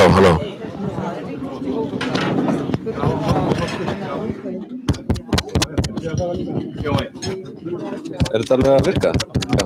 Halló, halló. Er þetta alveg að virka? Já.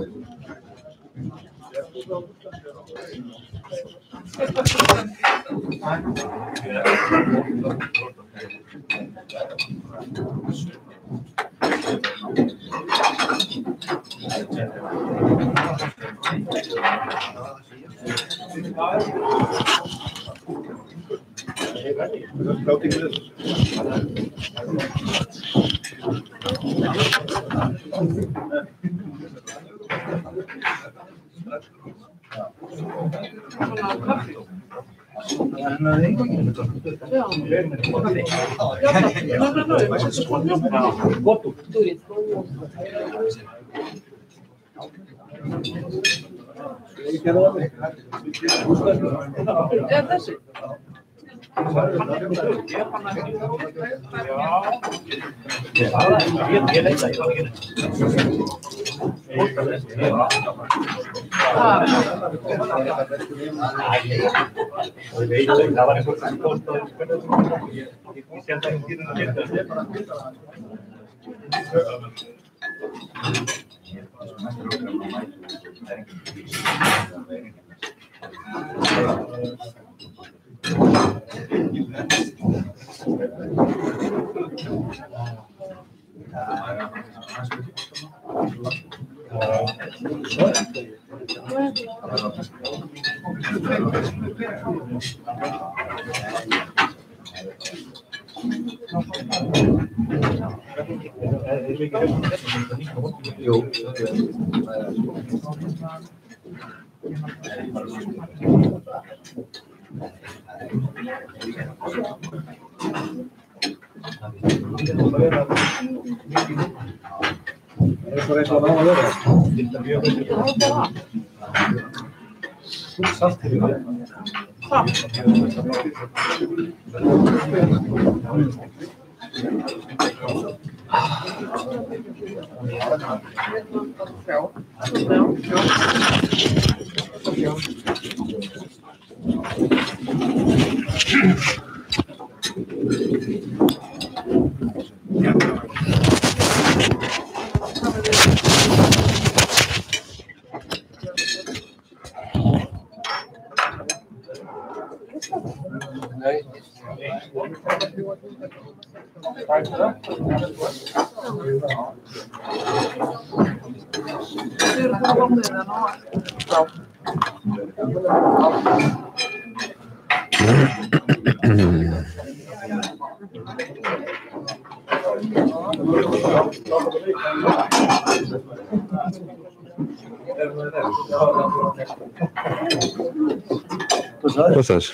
Hvað estás?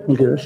Mikið vel.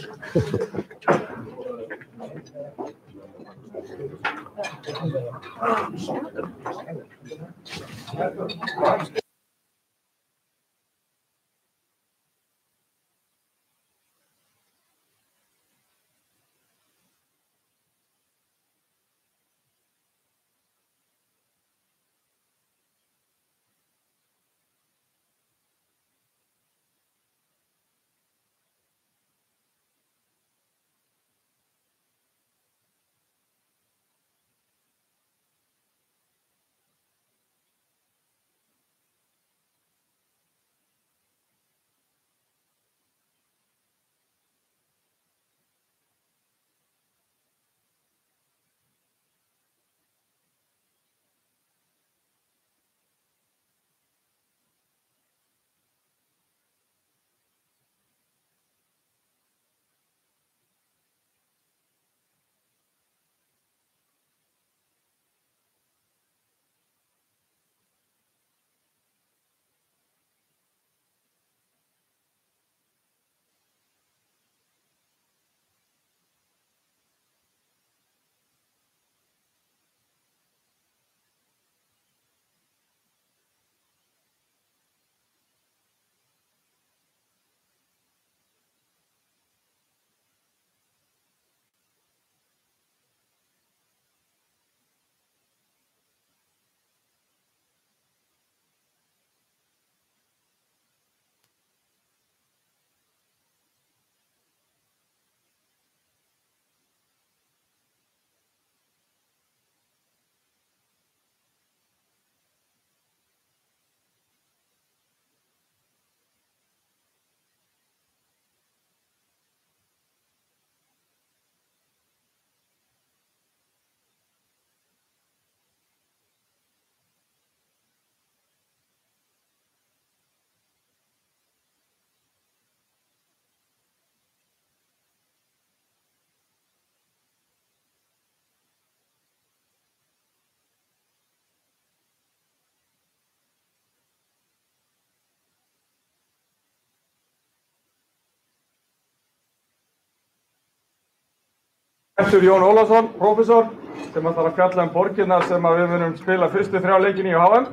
mættur Jón Ólafsson, prófessor, sem ætlar að fjalla borgirnar sem við munum spila fyrstu 3 leikina í HM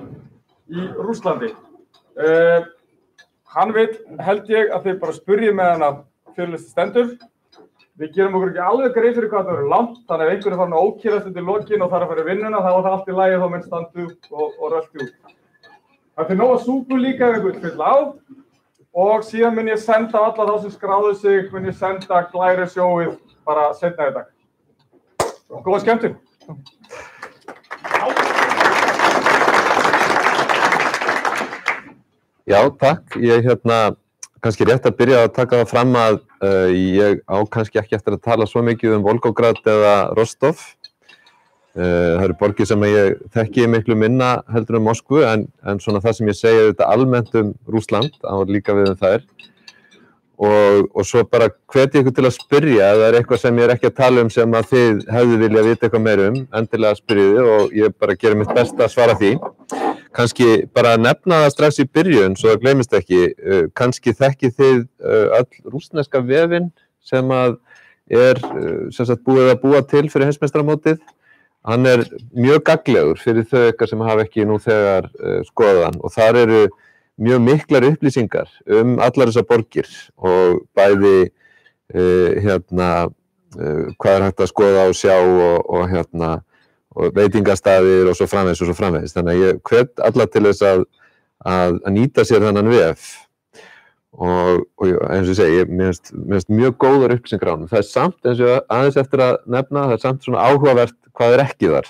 í Rússlandi. Hann vill, held ég, að þið bara spurjið með hann að fyrirlestur stendur. Við gerum okkur ekki alveg grein fyrir hvað það verður langt, þannig ef einhver farin að ókýrast undir lokin og þarf að fara í vinnuna, þá það allt í lagi þá menn standu og rölti út. Það er nóg að súpu líka ef einhvern fylla á og síðan mun ég senda alla þá sem skráðu sig, mun ég senda glæri sjóið bara seinna í dag. Góða skemmtun! Já, takk. Ég kannski rétt að byrja að taka það fram að ég á kannski ekki eftir að tala svo mikið Volgograd eða Rostov. Það eru borgir sem ég þekki miklu minna heldur Moskvu, en svona það sem ég segi þetta almennt Rússland, á líka við þær. Og svo bara hvet ég ykkur til að spyrja, ef það er eitthvað sem ég er ekki að tala sem að þið hefðu vilja vita eitthvað meira endilega spyrjið og ég bara geri mitt besta að svara því. Kannski bara nefna það strax í byrjun, svo það gleymist ekki. Kannski þekkið þið öll rússneska vefinn sem að sem sagt búið að búa til fyrir heimsmeistaramótið. Hann mjög gagnlegur fyrir þau ykkar sem hafa ekki nú þegar skoðað hann og þar eru mjög miklar upplýsingar allar þessar borgir og bæði hvað hægt að skoða og sjá og veitingastaðir og svo framvegis. Þannig að ég hvet alla til þess að nýta sér þennan vef og eins og ég segi, mér finnst mjög góðar upplýsingar á honum. Það samt, eins og aðeins eftir að nefna, það samt svona áhugavert hvað ekki þar.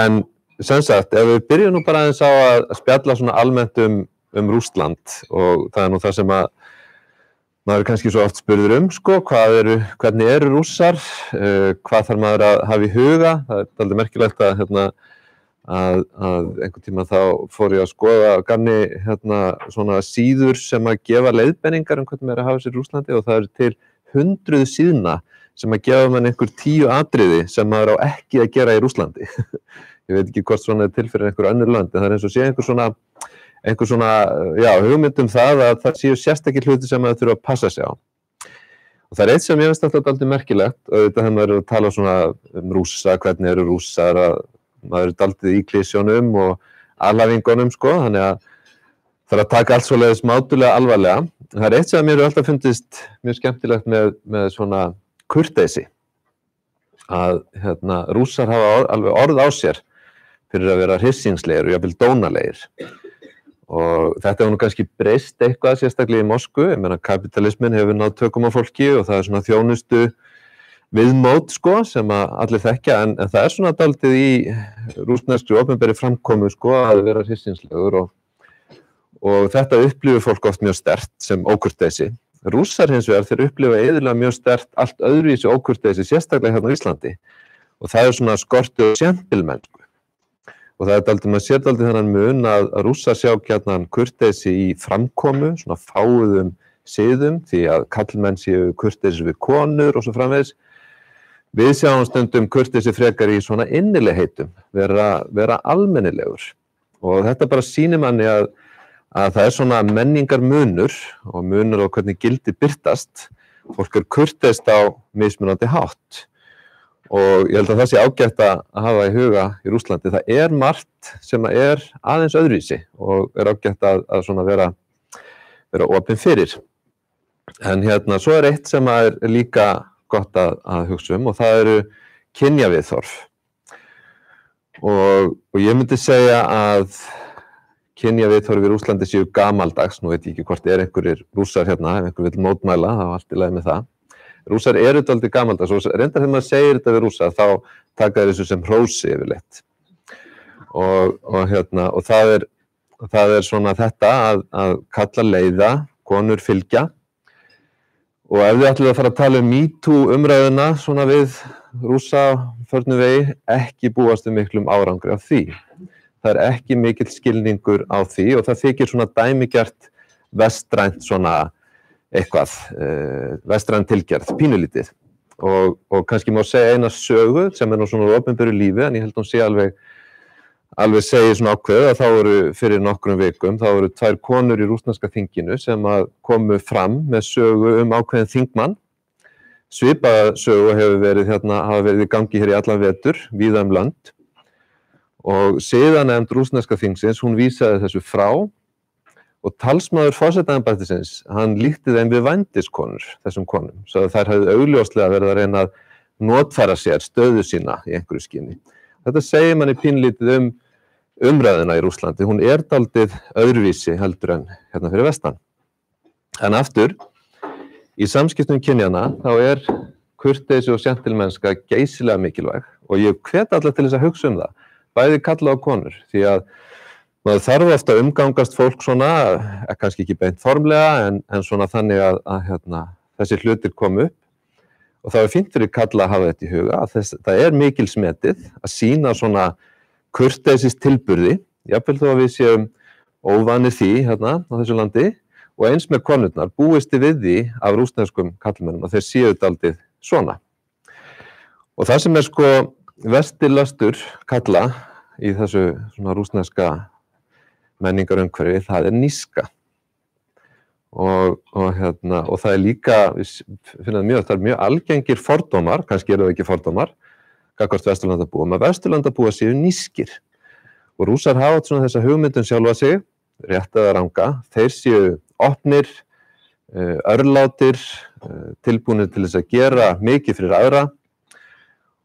En sem sagt, ef við byrjum nú bara aðeins á að spjalla svona almennt Rússland og það nú það sem að maður kannski svo oft spurður sko, hvernig eru Rússar, hvað þarf maður að hafa í huga. Það dálítið merkilegt að einhvern tíma þá fór ég að skoða gamni svona síður sem að gefa leiðbenningar hvernig maður er að hafa sér í Rússlandi og það eru til 100 síðna sem að gefa mann einhver 10 atriði sem maður á ekki að gera í Rússlandi. Ég veit ekki hvort svona til fyrir einhver önnur land, en það eins og sé einhver svona hugmynd það að það séu sérstakir hluti sem maður þurfa að passa sig á. Og það eitt sem ég finnst alltaf dálítið merkilegt, auðvitað þegar maður er að tala svona Rússa, hvernig eru Rússar, maður er dálítið í klisjónum og alhafingunum sko, þannig að það er að taka allt svoleiðis mátulega alvarlega. Það er eitt sem mér alltaf fundist mjög skemmtilegt með svona kurteisi, að Rússar hafa alveg orð á sér fyrir að vera hryssingslegir og jafnvel dónalegir. Og þetta hefur nú kannski breyst eitthvað sérstaklega í Moskvu. Ég meina kapitalismin hefur náð tökum á fólki og það er svona þjónustu viðmót sko sem að allir þekkja en það er svona dálítið í rússneskri opinberri framkomu sko að vera hryssingslegur og þetta upplifir fólk oft mjög sterkt sem ókurteisi. Rússar hins vegar þeir upplifa iðulega mjög sterkt allt öðruvísi ókurteisi sérstaklega hérna á Íslandi og það er svona skortur gentlemennsku. Og það dálítið, maður sér dálítið þennan mun að Rússar sjá gjarnan kurteisi í framkomu, svona fáuðum siðum, því að karlmenn séu kurteisi við konur og svo framvegis. Við sjáum stundum kurteisi frekar í svona innilegheitum, vera almennilegur. Og þetta bara sýnir manni að það er svona menningar munur og munur á hvernig gildi birtast. Fólk kurteist á mismunandi hátt. Og ég held að það sé ágætt að hafa í huga í Rússlandi. Það er margt sem er aðeins öðruvísi og ágætt að svona vera opin fyrir. En svo er eitt sem er líka gott að hugsa og það eru kynjaviðhorf. Og ég myndi segja að kynjaviðhorf í Rússlandi séu gamaldags. Nú veit ég ekki hvort einhverjir Rússar hérna, ef einhver vill mótmæla, það var allt í lagi með það. Rússar eru dálítið gamaldags og reyndar þegar maður segir þetta við Rússa þá taka þeir þessu sem hrósi yfirleitt. Og það er svona þetta að kalla leiða, konur fylgja. Og ef þið ætlið að fara að tala MeToo umræðuna svona við Rússa förnu vegi, ekki búast miklum árangri af því. Það er ekki mikill skilningur á því og það þykir svona dæmigjart vestrænt svona eitthvað, vestræn tilgerð, pínulítið. Og kannski má segja eina sögu sem nú svona opinberu lífi, en ég held hún sé alveg segir svona ákveðið að þá voru fyrir nokkrum vikum, þá voru 2 konur í rússneska þinginu sem að komu fram með sögu ákveðin þingmann Svipaða sögu hafa verið í gangi hér í allan vetur, víða lönd. Og siðanefnd rússneska þingsins, hún vísaði þessu frá og talsmaður forsetaembættisins, hann líkti þeim við vændiskonur, þessum konum, svo að þær hefðu augljóslega verið að reyna að notfæra sér stöðu sína í einhverju skyni. Þetta segir manni pínlítið umræðuna í Rússlandi, hún dálítið öðruvísi heldur en hérna fyrir vestan. En aftur, í samskiptum kynjanna þá kurteisi og skemmtilmennska geysilega mikilvæg og ég hvet alla til þess að hugsa það, bæði karla og konur, því að maður þarf ofta að umgangast fólk svona, kannski ekki beint formlega, en svona þannig að þessi hlutir komu upp. Og það fínt fyrir karla að hafa þetta í huga, að það mikil smetið að sýna svona kurteisis tilburði, jafnvel þó að við séum óvanir því hérna á þessu landi, og eins með konurnar búist við því af rússneskum karlmönnum að þeir séu dálítið svona. Og það sem sko versti löstur karla í þessu svona rússneska menningarumhverfi, það níska. Og það líka, við finnum það mjög algengir fordómar, kannski það ekki fordómar, gagnvart Vesturlandabúum, að Vesturlandabúar séu nískir. Og Rússar hafa svona þessa hugmyndun sjálfa sig, rétt eða ranga, þeir séu opnir, örlátir, tilbúnir til þess að gera mikið fyrir aðra,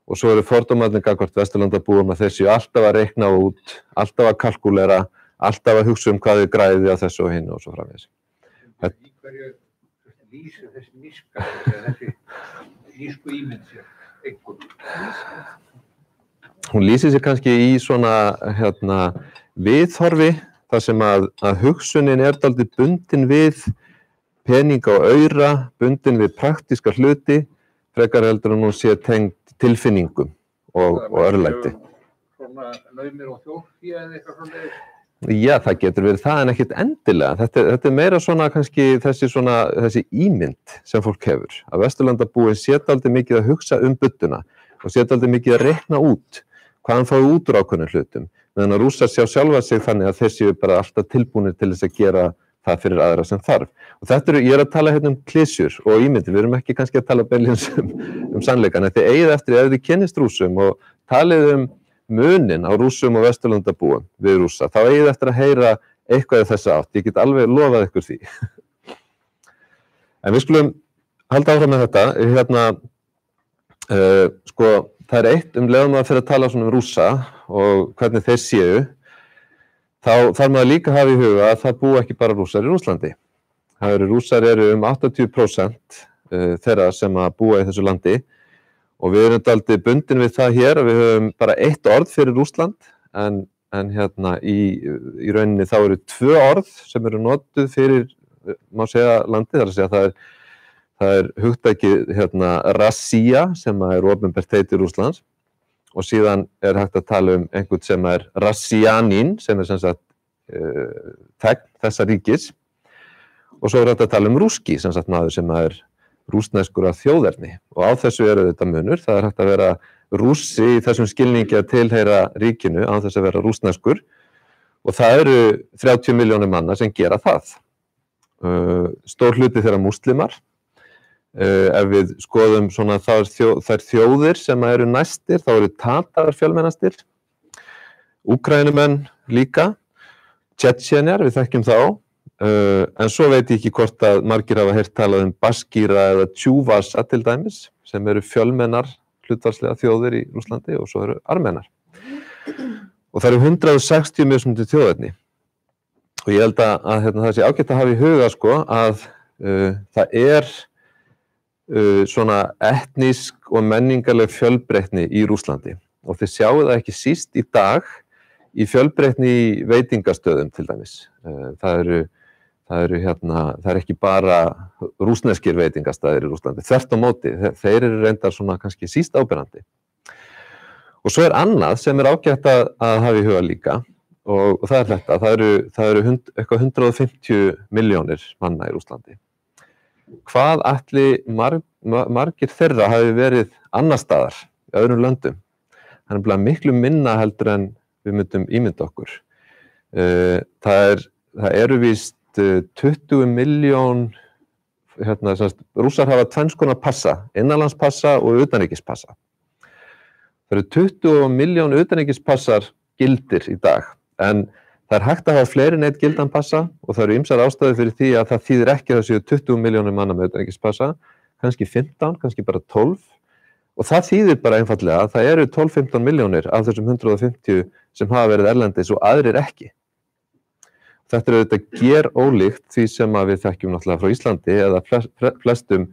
og svo fordómarnir gagnvart Vesturlandabúum að þeir séu alltaf að reikna út, alltaf að kalkúlera, alltaf að hugsa hvað þau græði á þessu og hinu og svo framvegis. Í hverju lýsir þessi níska, þessi nísku ímynd sér, einhvern? Hún lýsir sér kannski í svona viðhorfi, þar sem að hugsunin dálítið bundin við peninga og aura, bundin við praktíska hluti, frekar heldur en hún sé tengd tilfinningum og örlæti. Svona laumir og þjóðfé eða eitthvað svona? Já, það getur verið það en ekkert endilega. Þetta meira svona kannski þessi ímynd sem fólk hefur. Að Vesturlandabúi sé dálítið mikið að hugsa budduna og sé dálítið mikið að reikna út hvað hann fái út úr ákveðnum hlutum. Meðan að Rússar sjá sjálfa sig þannig að þeir séu bara alltaf tilbúnir til þess að gera það fyrir aðra sem þarf. Og þetta ég að tala hérna klisjur og ímyndir, við erum ekki kannski að tala beinlínis sannleikann, en þið eigið eftir ef þið kynnist Rússum og talið munin á Rússum og Vesturlandabúum við Rússa, þá eigið eftir að heyra eitthvað í þessa átt, ég get alveg lofað ykkur því. En við skulum halda áfram með þetta, sko, það eitt leiðum að fyrir að tala svona Rússa og hvernig þeir séu, þá þarf maður líka að hafa í huga að það búa ekki bara Rússar í Rússlandi. Rússar 80% þeirra sem að búa í þessu landi, og við erum dálítið bundin við það hér að við höfum bara eitt orð fyrir Rússland, en í rauninni þá eru 2 orð sem eru notuð fyrir, má segja, landið, þar að segja það hugtakið Rassía sem opinbert heiti Rússlands, og síðan hægt að tala einhvern sem Rassianin, sem sem sagt þegn þessa ríkis, og svo hægt að tala rúski, sem sagt maður sem rússneskur af þjóðerni, og á þessu þetta munur, það hægt að vera rússi í þessum skilningi að tilheyra ríkinu án þess að vera rússneskur, og það eru 30 milljónir manna sem gera það. Stór hluti þeirra múslimar, ef við skoðum svona þær þjóðir sem eru næstir, þá eru Tatarar fjölmennastir, Úkraínumenn líka, Tsjetsjenjar, við þekkjum þá, en svo veit ég ekki hvort að margir hafa heyrt talað Baskíra eða Tjúvasa til dæmis, sem eru fjölmennar hlutfallslega þjóðir í Rússlandi, og svo eru armenar. Og það eru 160 mismunandi þjóðerni. Og ég held að það sé ágætt að hafa í huga sko að það svona etnísk og menningarleg fjölbreytni í Rússlandi. Og þið sjáu það ekki síst í dag í fjölbreytni í veitingastöðum til dæmis. Það er ekki bara rússneskir veitingastæðir í Rússlandi, þvert á móti, þeir eru reyndar svona kannski síst áberandi. Og svo annað sem ágætt að hafa í huga líka, og það þetta, það eru eitthvað 150 milljónir manna í Rússlandi. Hvað ætli margir þeirra hafi verið annar staðar í öðrum löndum? Það miklu minna heldur en við myndum ímynda okkur. Það eru víst 20 milljón Rússar hafa tvenns konar passa, innanlandspassa og utanríkispassa. Það eru 20 milljón utanríkispassar gildir í dag, en það hægt að hafa fleiri en einn gildan passa og það eru ýmsar ástæður fyrir því að það þýðir ekki að það séu 20 milljónir manna með utanríkispassa, kannski 15, kannski bara 12, og það þýðir bara einfallega að það eru 12-15 milljónir af þessum 150 sem hafa verið erlendis og aðrir ekki. Þetta er auðvitað gerólíkt því sem að við þekkjum náttúrulega frá Íslandi eða flestum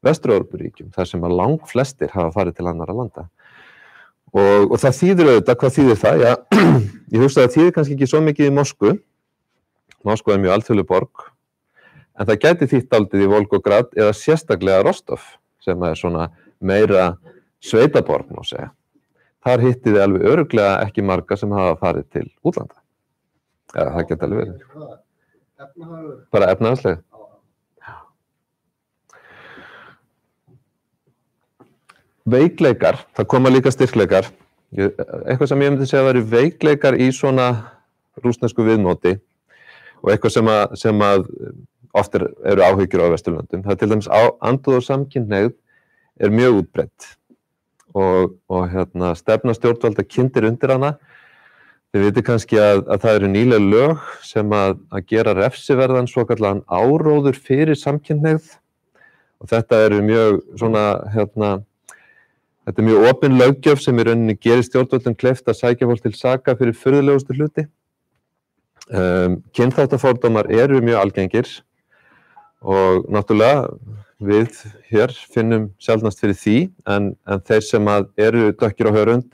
Vestur-Evrópuríkjum, þar sem að langflestir hafa farið til annarra landa. Og það þýðir auðvitað, hvað þýðir það? Já, ég hugsa að það þýðir kannski ekki svo mikið í Moskvu. Moskva er mjög alþjóðleg borg, en það gæti þýtt dálítið í Volgograd eða sérstaklega Rostov, sem er svona meira sveitaborg, má segja. Þar hitti þið alveg örugglega ekki marga sem hafa farið til útlanda. Ja, það geti alveg verið. Bara efnahagslega. Veikleikar, það koma líka styrkleikar. Eitthvað sem ég myndi segja að væri veikleikar í svona rússnesku viðmóti og eitthvað sem að oft eru áhyggjur á Vesturlöndum. Það er til dæmis andúð og samkynhneigð er mjög útbreidd og stefna stjórnvalda kyndir undir hana. Þið vitið kannski að það eru nýleg lög sem að gera refsiverðan svokallaðan áróður fyrir samkynhneigð og þetta eru mjög svona þetta er mjög opin löggjöf sem í rauninni gerir stjórnvöldum kleift að sækja fólk til saka fyrir furðulegustu hluti. Kynþáttafordómar eru mjög algengir og náttúrulega við hér finnum sjaldnast fyrir því en þeir sem eru dökkir á hörund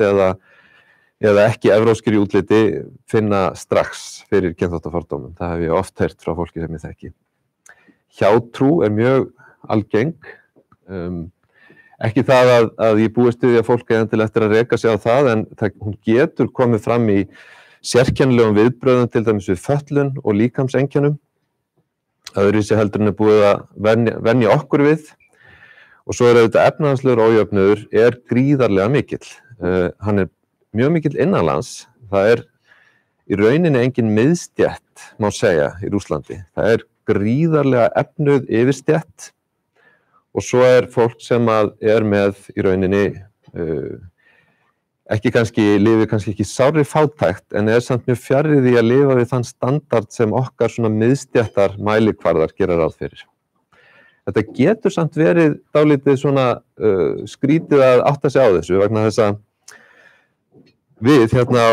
eða ekki evrópskir í útliti finna strax fyrir kynþáttafordómum. Það hef ég oft heyrt frá fólki sem ég þekki. Hjátrú er mjög algeng. Ekki það að ég búist við að fólk endilega eftir að reka sig á það, en hún getur komið fram í sérkennilegum viðbrögðum, til dæmis við fötlun og líkamseinkennum. Öðruvísi heldur en búið að venja okkur við. Og svo auðvitað efnahagslegur ójöfnuður er gríðarlega mikill. Hann er mjög mikill innanlands. Það í rauninni engin miðstétt, má segja, í Rússlandi. Það gríðarlega efnuð yfirstétt. Og svo fólk sem er með í rauninni lifir kannski ekki sárri fátækt en samt mjög fjarri því að lifa við þann standard sem okkar svona miðstéttar mælikvarðar gera ráð fyrir. Þetta getur samt verið dálítið svona skrítið að átta sig á þessu vegna þess að við hérna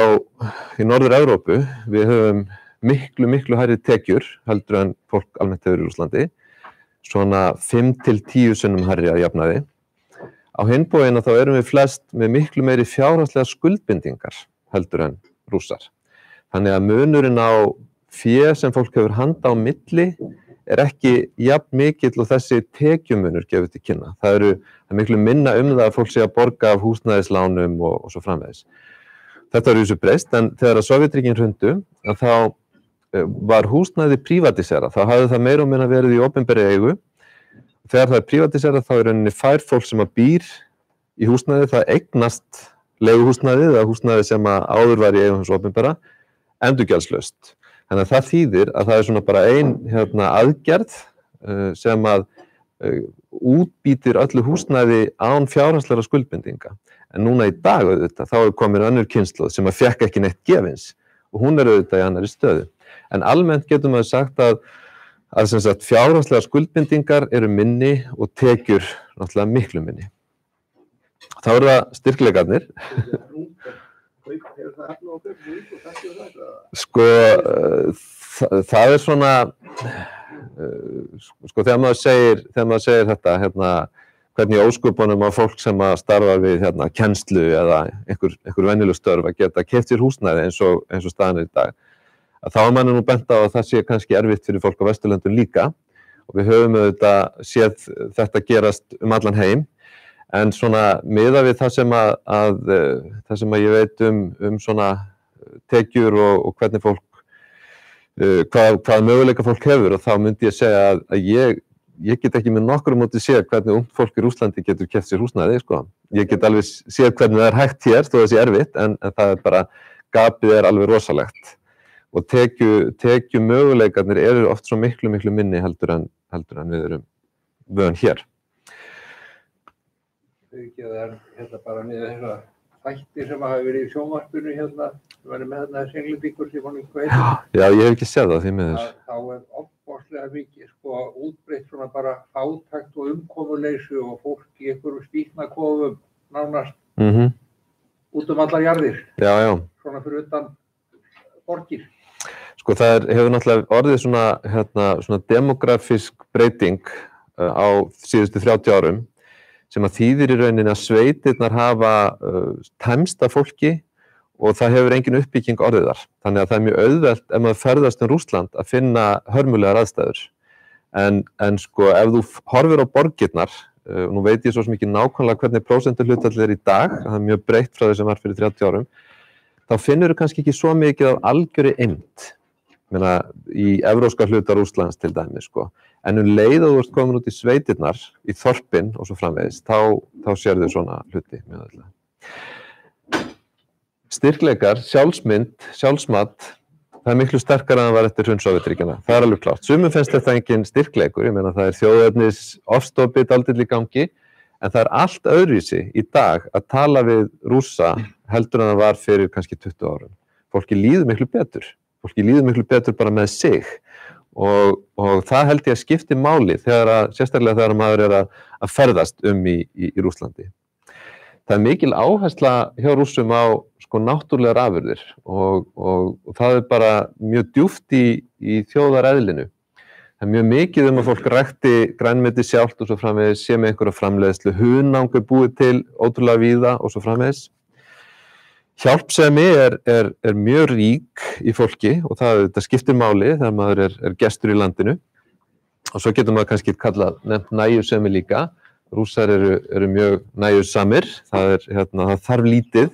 í Norður-Evrópu við höfum miklu hærri tekjur heldur en fólk almennt hefur í Rússlandi. Svona 5-10 sinnum hærri að jafnaði. Á hinn bóginn þá erum við flest með miklu meiri fjárhagslegar skuldbindingar heldur en Rússar. Þannig að munurinn á fé sem fólk hefur handa á milli ekki jafn mikill og þessi tekjumunur gefur til kynna. Það miklu minna það að fólk sé að borga af húsnæðislánum og svo framvegis. Þetta þessu breyst, en þegar að Sovétríkin hrundu, þá var húsnæði prívatíserað, þá hafði það meira og minna verið í opinberri eigu. Þegar það prívatíserað þá rauninni fær fólk sem að býr í húsnæði, það eignast leiguhúsnæðið eða húsnæði sem að áður var í eigu hins opinbera, endurgjaldslaust. Þannig að það þýðir að það svona bara ein aðgerð sem að útbýtir öllu húsnæði án fjárhagslegra skuldbindinga. En núna í dag auðvitað, þá komin önnur kynslóð sem að fékk ekki neitt gefins og hún auðvitað í annarri stöðu. En almennt getum við sagt að fjárhagslegar skuldbindingar eru minni og tekjur náttúrulega miklu minni. Þá eru það styrkleikarnir. Sko, það svona, sko þegar maður segir þetta, hvernig ósköpunum á fólk sem að starfa við kennslu eða einhver venjuleg störf að geta keypt sér húsnæði eins og staðan í dag. Að þá manni nú bent á að það sé kannski erfitt fyrir fólk á Vesturlöndum líka og við höfum auðvitað séð þetta gerast allan heim en svona miðað við það sem að ég veit svona tekjur og hvernig fólk hvað möguleika fólk hefur og þá myndi ég segja að ég get ekki með nokkru móti séð hvernig ungt fólk í Rússlandi getur keypt sér húsnæði, sko. Ég get alveg séð hvernig það hægt hér þó það sé erfitt en það bara gapið alveg rosalegt. Og tekju möguleikarnir eru oft svo miklu minni heldur en við erum vön hér. Þau ekki að það er hérna bara niður þessa þætti sem hafa verið í sjónvarpinu hérna, sem verið með þarna Englendingur sem hann eitthvað heitir. Já, ég hef ekki séð það því miður. Þá er ofboðslega mikið sko útbreitt svona bara fátækt og umkomuleysi og fólk í einhverjum stíknakofum nánast út allar jarðir. Já, já. Svona fyrir utan borgir. Sko það hefur náttúrulega orðið svona demografísk breyting á síðustu 30 árum sem að þýðir í rauninni að sveitirnar hafa tæmst af fólki og það hefur engin uppbygging orðið þar. Þannig að það er mjög auðvelt ef maður ferðast Rússland að finna hörmulegar aðstæður. En sko ef þú horfir á borgirnar, nú veit ég svo sem ekki nákvæmlega hvernig prósentuhlutfall er í dag, það er mjög breytt frá því sem var fyrir 30 árum, þá finnur þú kannski ekki svo mikið af algjöri eymd, í evrópska hluta Rússlands til dæmis, sko. En leið og þú ert komin út í sveitirnar, í þorpin og svo framvegis, þá sérðu svona hluti mjög öðrulega. Styrkleikar, sjálfsmynd, sjálfsmat, það er miklu sterkara en það var eftir hrun Sovétríkjanna. Það er alveg klárt. Sumum finnst þetta engin styrkleikur, ég meina það er þjóðernis ofstopi dálítill í gangi, en það er allt öðruvísi í dag að tala við Rússa heldur en það var fyrir kannski 20 árum. Fólki líður miklu betur. Fólki líður miklu betur bara með sig og það held ég að skipti máli sérstaklega þegar maður er að ferðast í Rússlandi. Það er mikil áhersla hjá Rússum á sko náttúrulegar afurðir og það er bara mjög djúpt í þjóðareðlinu. Það er mjög mikið að fólk rækti grænmeti sjálft og svo framvegis, sé með einhverja framleiðslu, hunang er búið til ótrúlega víða og svo framvegis. Hjálpsemi er mjög rík í fólki og það skiptir máli þegar maður er gestur í landinu. Og svo getur maður kannski nefnt nægjusemi líka. Rússar eru mjög nægjusamir, það þarf lítið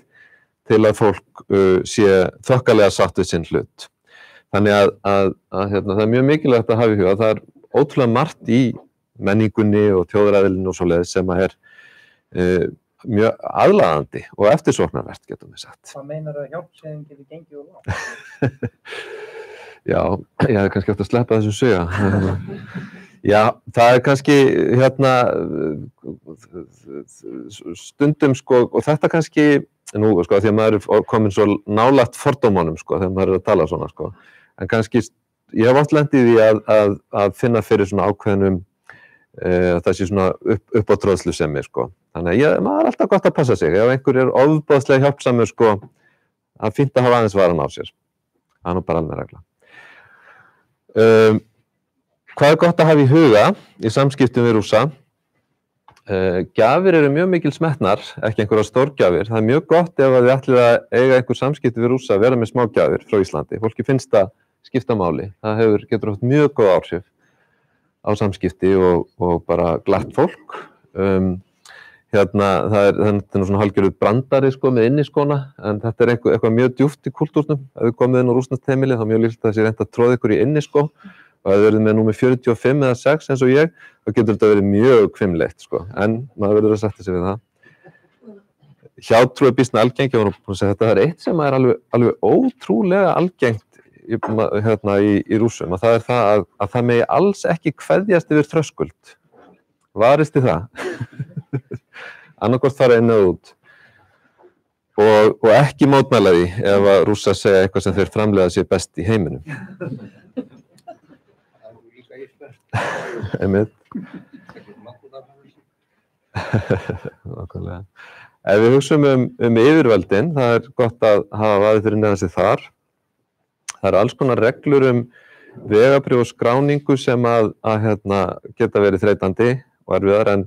til að fólk sé þokkalega sátt við sinn hlut. Þannig að það er mjög mikilvægt að hafa í huga. Það er ótrúlega margt í menningunni og þjóðareðlinu og svoleiðis sem er mjög aðlaðandi og eftirsóknarvert, getum við sagt. Hvað meinar að hjálpsemin getur gengið og langt? Já, ég hefði kannski átt að sleppa þessum sögja. Já, það er kannski stundum sko, og þetta kannski, nú sko, því að maður er komin svo nálægt fordómunum sko, þegar maður er að tala svona sko, en kannski, ég hef oft lent í því að finna fyrir svona ákveðnum, það sé svona uppátróðslusemi sko, þannig að maður er alltaf gott að passa sig, ef einhver er ofboðslega hjálpsamur sko, það er fínt að hafa aðeins varan á sér, það er nú bara alveg regla. Hvað er gott að hafa í huga í samskiptum við Rússa? Gjafir eru mjög mikil smetnar, ekki einhverjar stórgjafir. Það er mjög gott ef þið ætlið að eiga einhver samskipti við Rússa að vera með smá gjafir frá Íslandi. Fólki finnst það skipta máli. Það getur haft mjög góð áhrif á samskipti og bara glatt fólk. Það er svona hálfgerður brandari sko, með inniskóna, en þetta er eitthvað mjög djúpt í kultúrnum. Ef þið komið inn á rússneskt heimili, þá er mjög líklegt að það sé reynt að tróða ykkur í inniskó. Og ef þið verið með númer 45 eða 6 eins og ég, þá getur þetta verið mjög hvimleitt, sko. En maður verður að setja sig við það. Hjátrú er býsna algengt, ég var búin að segja þetta, það er eitt sem er alveg ótrúlega algengt í Rússum, og það er það að það megi alls ekki kveðjast yfir þröskuld. Varist þið það? Annarkvort fara inn eða út. Og ekki mótmæla því ef að Rússar segja eitthvað sem þeir framleiða sér best í heiminum. Einmitt. Nákvæmlega. Ef við hugsum yfirvöldin, það er gott að hafa vaðið fyrir neðan sig þar. Það eru alls konar reglur vegabréf og skráningu sem að geta verið þreytandi og erfiðar, en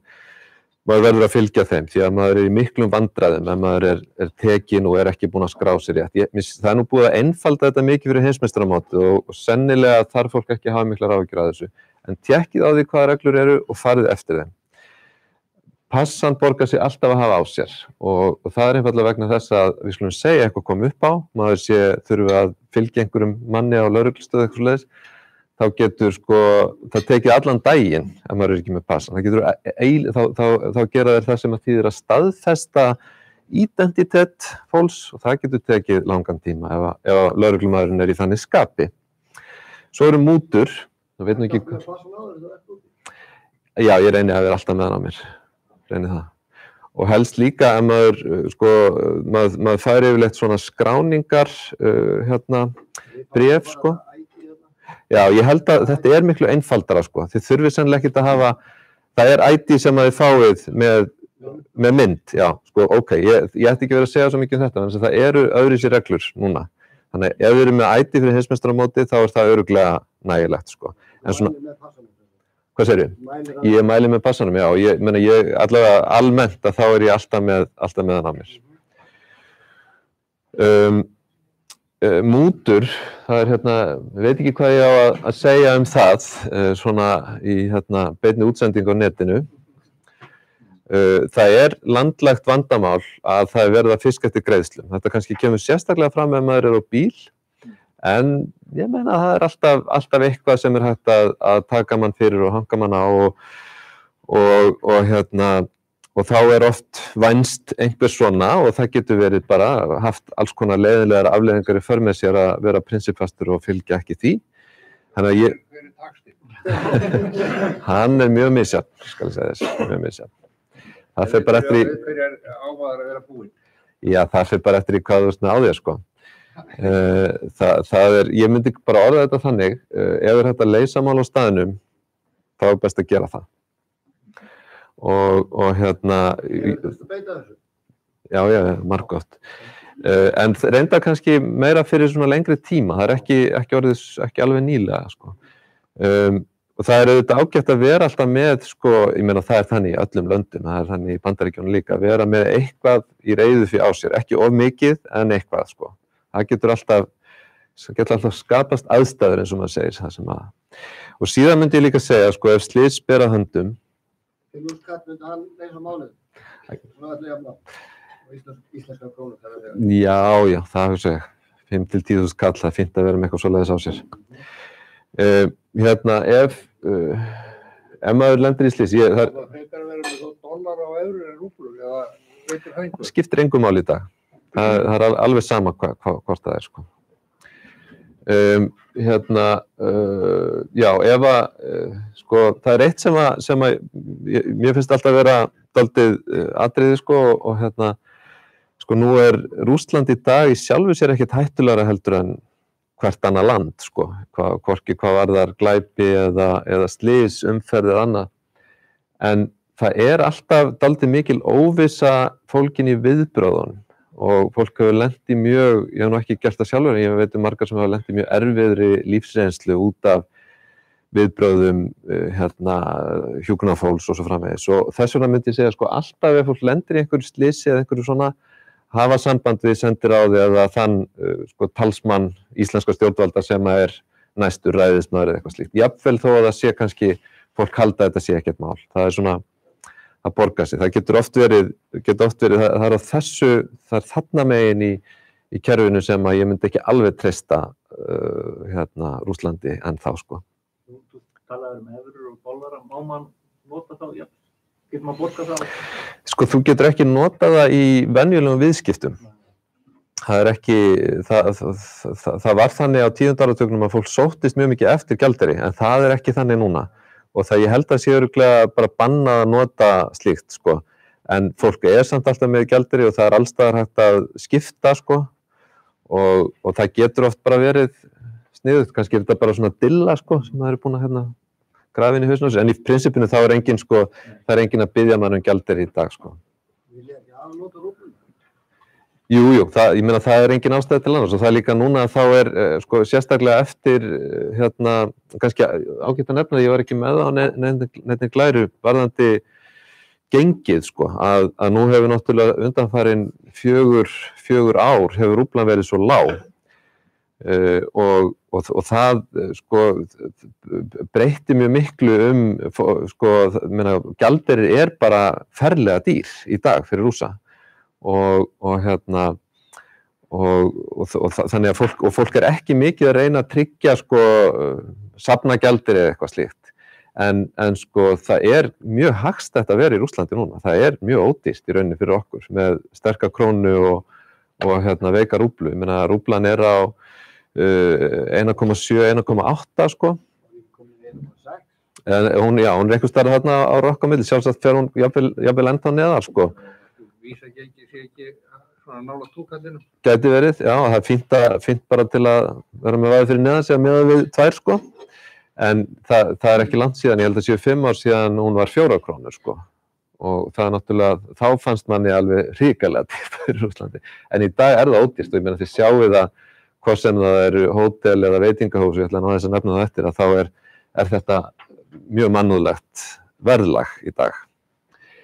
maður verður að fylgja þeim því að maður er í miklum vandræðum ef maður er tekinn og er ekki búinn að skrá sér rétt. Það er nú búið að einfalda þetta mikið fyrir heimsmeistaramótið og sennilega þarf fólk ekki að hafa miklar áhyggjur af þessu. En tékkið á því hvaða reglur eru og farið eftir þeim. Passan borgar sig alltaf að hafa á sér og það er einfaldlega vegna þess að við skulum segja eitthvað komið upp á, maður þurfi að fylgja einhverjum manni á lögreglustöð eitthvað svoleiðis, þá getur það tekið allan daginn ef maður er ekki með passan. Þá gera þeir það sem að þýðir að staðfesta identitet fólks og það getur tekið langan tíma ef lögreglumaðurinn er í þannig skapi. Svo eru mútur, það veit nú ekki. Já, ég reyni að vera alltaf með hann á mér, reyni það. Og helst líka að maður fær yfirleitt svona skráningar, bréf, sko. Já, ég held að þetta er miklu einfaldara, sko. Þið þurfið sennilega ekkert að hafa, það er ID sem að þið fáið með mynd, já, sko, ok, ég ætti ekki verið að segja svo mikið um þetta, þannig að það eru öðruvísi reglur núna. Þannig að ef við erum með ID fyrir heimsmeistaramótið, þá er það örugglega nægilegt, sko. En svona, hvað segirðu? Ég mæli með passanum, já, ég meina allavega almennt að þá er ég alltaf með hann á mér. Mútur, það er ég veit ekki hvað ég á að segja um það, svona í beinni útsendingu á netinu. Það er landlægt vandamál að það er verið að fiska eftir greiðslum. Þetta kannski kemur sérstaklega fram ef maður er á bíl, en ég meina að það er alltaf eitthvað sem er hægt að taka mann fyrir og hanga mann á og þá er oft vænst einhver svona og það getur verið bara haft alls konar leiðinlegar afleiðingar í för með sér að vera prinsipfastur og fylgja ekki því. Þannig að hann er mjög misjafn, skal ég segja þess, mjög misjafn. Það fer bara eftir í... Hverjar ávaðar að vera búinn? Já, það fer bara eftir í hvað þú veist með á þér, sko. Það er, ég myndi bara orða þetta þannig, ef hægt að leysa mál á staðnum, þá er best að gera það. Og Já, marggott. En reynda kannski meira fyrir svona lengri tíma, það er ekki alveg nýlega, sko. Og það er auðvitað ágætt að vera alltaf með, sko, ég meina það er þannig í öllum löndum, það er þannig í Bandaríkjunum líka, að vera með eitthvað í reiðufé á sér, ekki of mikið en eitthvað, sko. Það getur alltaf skapast aðstæður eins og maður segir það sem að. Og síðan myndi ég líka segja, sko, ef slys ber að höndum. Myndi hann leysa málið? Svona allir jafna á íslenska krónu, það er að segja. Já, það hefur segja. 5-10.000 kall, það er fínt að vera með eitthvað svoleiðis á sér. Ef maður lendir í slysi, Það frekar að vera með dollar á evrur en rúblur, eða veitir það einhver? Skiptir engu máli í dag. Það er alveg sama hvort það er, sko. Já, sko, það er eitt sem að mér finnst alltaf vera dálítið atriði, sko, og sko, nú er Rússland í dag í sjálfu sér ekkert hættulegra heldur en hvert annað land, sko, hvorki hvað varðar glæpi eða slys, umferð eða annað. En það er alltaf dálítið mikil óvissa fólkin í viðbrögðunum og fólk hefur lent í mjög, ég hef nú ekki gert það sjálfur, en ég veit margar sem hafa lent í mjög erfiðri lífsreynslu út af viðbrögðum hjúkrunarfólks og svo framvegis. Og þess vegna myndi ég segja, sko, alltaf ef fólk lendir í einhverju slysi eða einhverju svona, hafa samband við sendiráði eða þann sko, talsmann íslenska stjórnvalda sem er næstur ræðismaður eða eitthvað slíkt. Jafnvel þó að það sé kannski, fólk halda að þetta sé ekkert mál. Það er svona, það borgar sig. Það getur oft verið, það er á þessu, það er þarna megin í kerfinu sem að ég myndi ekki alveg treysta Rússlandi en þá, sko. Þú talaður evrur og dollara, má mann nota þá, já? Getur maður borgað það? Sko, þú getur ekki notað það í venjulegum viðskiptum. Það er ekki, það var þannig á 10. áratugnum að fólk sóttist mjög mikið eftir gjaldeyri, en það er ekki þannig núna. Og það ég held að sé örugglega bara bannað að nota slíkt, sko. En fólk er samt alltaf með gjaldeyri og það er allstaðar hægt að skipta, sko. Og það getur oft bara verið sniðugt, kannski er þetta bara svona dilla, sko, sem það eru búin að grafin í hausnum á sér, en í prinsipinu þá er engin, sko, það er engin að biðja mann gjaldeyri í dag, sko. Vil ég ekki aðnota rúbluna? Jú, ég meina það er engin ástæða til annars og það er líka núna að þá er, sko, sérstaklega eftir, kannski ágætt að nefna, ég var ekki með á neinni glæru varðandi gengið, sko, að nú hefur náttúrulega undanfarin 4 ár hefur rúblan verið svo lág. Og það, sko, breytti mjög miklu sko, gjaldeyrir er bara ferlega dýr í dag fyrir Rússa og þannig að fólk er ekki mikið að reyna að tryggja, sko, safna gjaldeyri eða eitthvað slíkt en sko, það er mjög hagstætt að vera í Rússlandi núna, það er mjög ódýrt í rauninni fyrir okkur með sterka krónu og veika rúblu, ég meina rúblan er á 1,7, 1,8, sko. Hún er einhvers staðar þarna á Rokk á milli, sjálfsagt fer hún jafnvel ennþá neðar, sko. Vísagengi sé ekki svona nála túkallinu. Gæti verið, já, það er fínt bara til að vera með væði fyrir neðan sig að miða við 2, sko. En það er ekki langt síðan, ég held að séu 5 ár síðan hún var 4 krónur, sko. Og það er náttúrulega, þá fannst manni alveg hrikalega dýrt fyrir Rússlandi. En í dag er það ódýrt og ég meina þið sjáið það hvort sem það eru hótel eða veitingahús, ég ætla að ná þess að nefna það eftir, að þá er þetta mjög mannúðlegt verðlag í dag.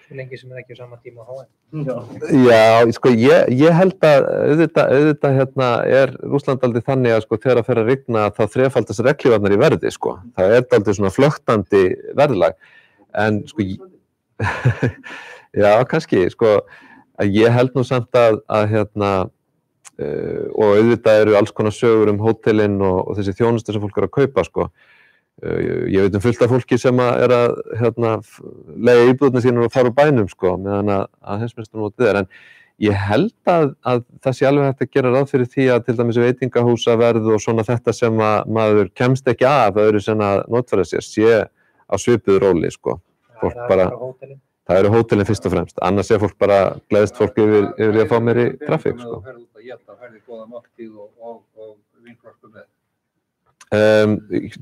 Svo lengi sem ekki á sama tíma á HM. Já, sko, ég held að auðvitað er Rússland aldrei þannig að sko þegar að fer að rigna þá þrefaldast regnhlífarnar í verði, sko. Það er aldrei svona flöktandi verðlag. En sko, já, kannski, sko, að ég held nú samt að og auðvitað eru alls konar sögur hótelin og þessi þjónusta sem fólk er að kaupa, sko. Ég veit fullt af fólki sem er að leigja íbúðirnar sínar og fara úr bænum, sko, meðan að heimsmeistaramótið er. En ég held að það sé alveg hægt að gera ráð fyrir því að til dæmis veitingahúsaverð og svona þetta sem að maður kemst ekki af öðru sem að notfæra sér sé á svipuðu róli, sko. Fólk bara, það eru hótelin fyrst og fremst, annars fólk bara gleðst fólk yfir að fá meiri traffík, sko.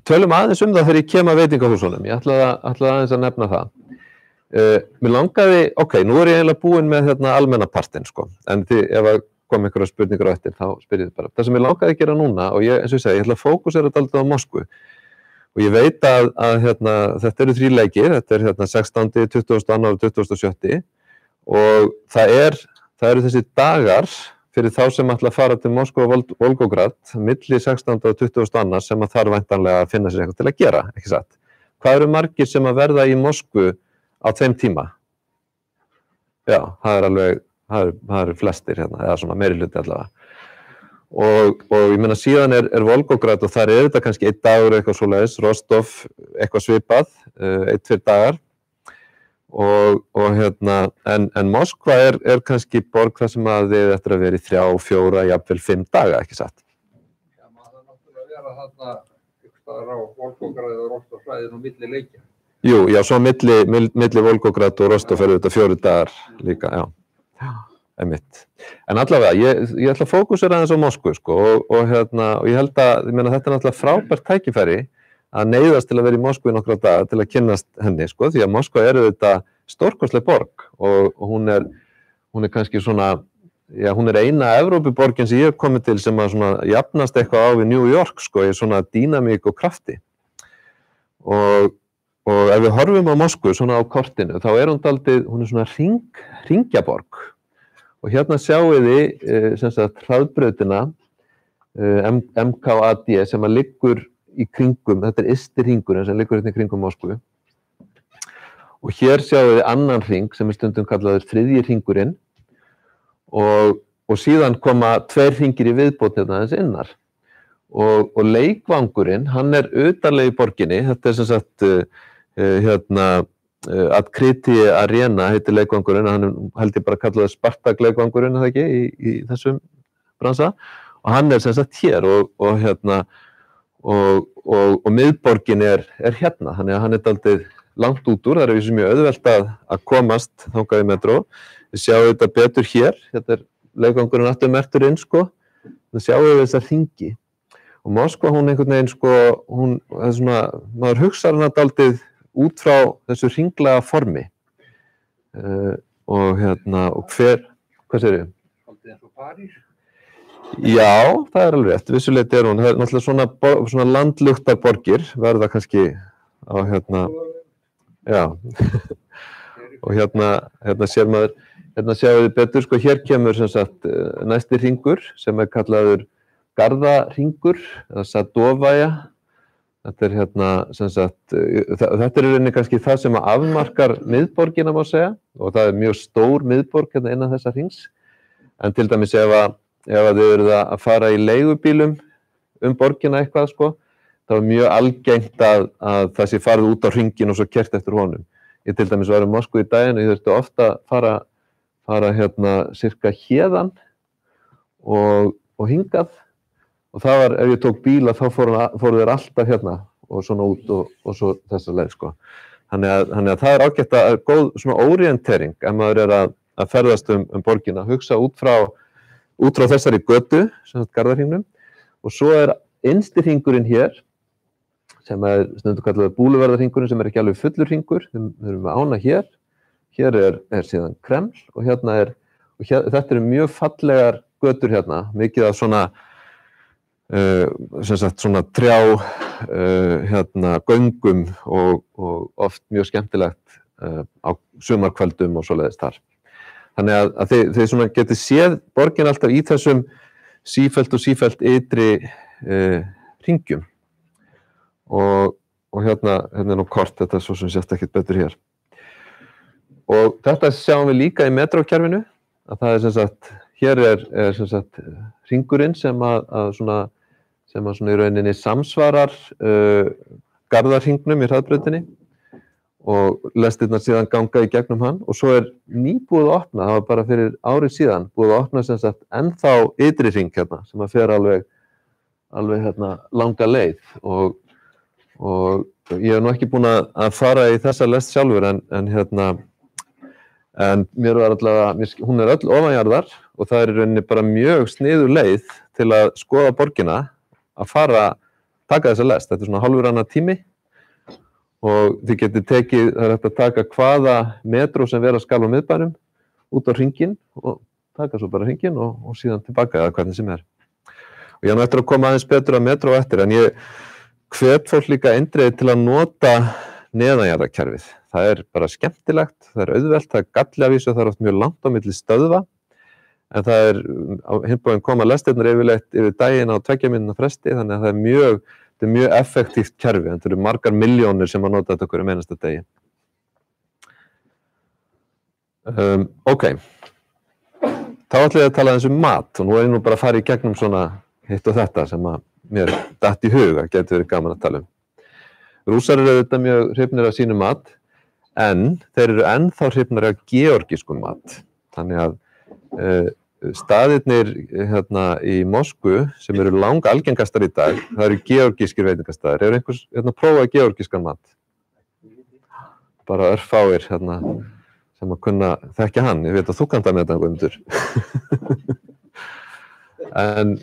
Tölum aðeins það þegar ég kem að veitingahúsunum, ég ætlaði aðeins að nefna það. Mér langaði, nú er ég eiginlega búinn með almenna partinn, sko, en ef að kom einhverja spurningar á eftir, þá spyr ég bara. Það sem ég langaði að gera núna, og eins og ég segi, ég ætla að fókusera dálítið á Moskvu. Og ég veit að þetta eru 3 leikir, þetta er 16., 22. og 27. Og það eru þessi dagar fyrir þá sem ætla að fara til Moskvu og Volgograd, milli 16. og 22. sem að þarf væntanlega að finna sér eitthvað til að gera, ekki satt? Hvað eru margir sem að verða í Moskvu á þeim tíma? Já, það eru flestir eða svona meiri hluti allavega. Og ég meina síðan er Volgograd og þar er þetta kannski 1 dagur eitthvað svoleiðis, Rostov eitthvað svipað, 1-2 dagar en Moskva er kannski borg þar sem að þið eftir að vera í 3-4, jafnvel 5 daga, ekki satt? Já, maður það náttúrulega vera þarna ykkur staðar á Volgograd og Rostov svæðinu milli leikja. Jú, já, svo milli Volgograd og Rostov eru þetta 4 dagar líka, já. Einmitt. En allavega, ég ætla að fókusera aðeins á Moskvu, sko, og ég held að, ég meina, þetta er náttúrulega frábært tækifæri að neyðast til að vera í Moskvu í nokkra daga til að kynnast henni, sko, því að Moskva er þetta stórkostleg borg og hún er kannski svona, já, hún er eina Evrópuborgin sem ég hef komið til sem að svona jafnast eitthvað á við New York, sko, í svona dýnamík og krafti. Og ef við horfum á Moskvu svona á kortinu, þá er hún er svona hringjaborg. Og hérna sjáum við sem sagt hraðbrautina MKAD sem að liggur í kringum, þetta er ysti hringurinn sem liggur hérna í kringum Moskvu. Og hér sjáum við annan hring sem er stundum kallaður 3. hringurinn og síðan koma 2 hringir í viðbót hérna aðeins innar. Og leikvangurinn, hann er utarlega í borginni, þetta er sem sagt Atkriti Arena heitir leikvangurinn, hann held ég bara að kalla það Spartak leikvangurinn, eða ekki, í þessum bransa. Og hann er sem sagt hér og miðborgin er hérna, þannig að hann er dálítið langt út úr, það er mjög auðvelt að komast þangað í metró. Við sjáum þetta betur hér, þetta er leikvangurinn aftur merktur inn, sko, við sjáum við þessa hringi. Og Moskva, hún einhvern veginn, sko, það er svona, maður hugsar hana dálítið út frá þessu hringlega formi og hvað segir þið? Haldið eins og París? Já, það er alveg rétt, vissuleyti er hún, það er náttúrulega svona landluktarborgir, verða kannski á já, og hérna sér maður, hérna sjáum við betur, sko, hér kemur sem sagt næsti hringur sem er kallaður Garðahringur eða Sadovaja. Þetta er sem sagt, þetta er í rauninni kannski það sem að afmarkar miðborgina má segja og það er mjög stór miðborg hérna innan þessa hrings. En til dæmis ef þið eruð að fara í leigubílum borgina eitthvað, sko, þá er mjög algengt að það sé farið út á hringinn og svo keyrt eftir honum. Ég til dæmis var í Moskvu í daginn og ég þurfti ofta að fara cirka héðan og hingað. Og það var, ef ég tók bíla, þá fóru þeir alltaf hérna og svona út og svo þessa leið, sko. Þannig að það er ágætt að góð svona orientering ef maður er að ferðast borgina, hugsa út frá þessari götu, sem sagt Garðahringnum, og svo er innsti hringurinn hér, sem er stundum kallaður Búluverðarhringurinn, sem er ekki alveg fullur hringur, við erum með ána hér er síðan Kreml og þetta eru mjög fallegar götur hérna, mikið af svona sem sagt svona trjá göngum og oft mjög skemmtilegt á sumarkvöldum og svoleiðis þar. Þannig að þið svona getið séð borgin alltaf í þessum sífellt ytri hringjum og hérna er nú kort, þetta er svo sem sést ekkert betur hér. Og þetta sjáum við líka í metrókerfinu, að það er sem sagt, hér er sem sagt hringurinn sem svona í rauninni samsvarar Garðahringnum í hraðbrautinni og lestirnar síðan ganga í gegnum hann og svo er nýbúið að opna, það var bara fyrir árið síðan, búið að opna sem sagt ennþá ytri hring hérna sem að fer alveg hérna langa leið og ég hef nú ekki búin að fara í þessa lest sjálfur en mér var allavega, hún er öll ofanjarðar og það er í rauninni bara mjög sniðug leið til að skoða borgina að taka þessa lest. Þetta er svona hálfur annar tími og þið getið tekið, það er hægt að taka hvaða metró sem vera skal á miðbænum út á hringinn og taka svo bara hringinn og síðan tilbaka eða hvernig sem er. Og ég eftir að koma aðeins betur að metró eftir en ég hvet fólk líka eindregið til að nota neðanjarðarkerfið. Það er bara skemmtilegt, það er auðvelt, það er gallavísu, það er oft mjög langt á milli stöðva en það er á hinn bóginn koma lestirnar yfirleitt yfir daginn á 2 mínútna fresti þannig að það er mjög effektíft kerfi, þetta eru margar milljónir sem að nota þetta hverjum einasta degi. Ok, þá ætla ég að tala eins mat og nú er ég nú bara að fara í gegnum svona hitt og þetta sem að mér datt í hug að geti verið gaman að tala Rússar eru auðvitað mjög hrifnir af sínum mat en þeir eru ennþá hrifnir af georgískum mat. Þannig að staðirnir hérna í Moskvu sem eru langalgengastar í dag, það eru georgískir veitingastaðir. Hefur einhvers prófað georgískan mat? Bara örfáir hérna sem að kunna þekkja hann. Ég veit að þú kannt að með þetta, Guðmundur. En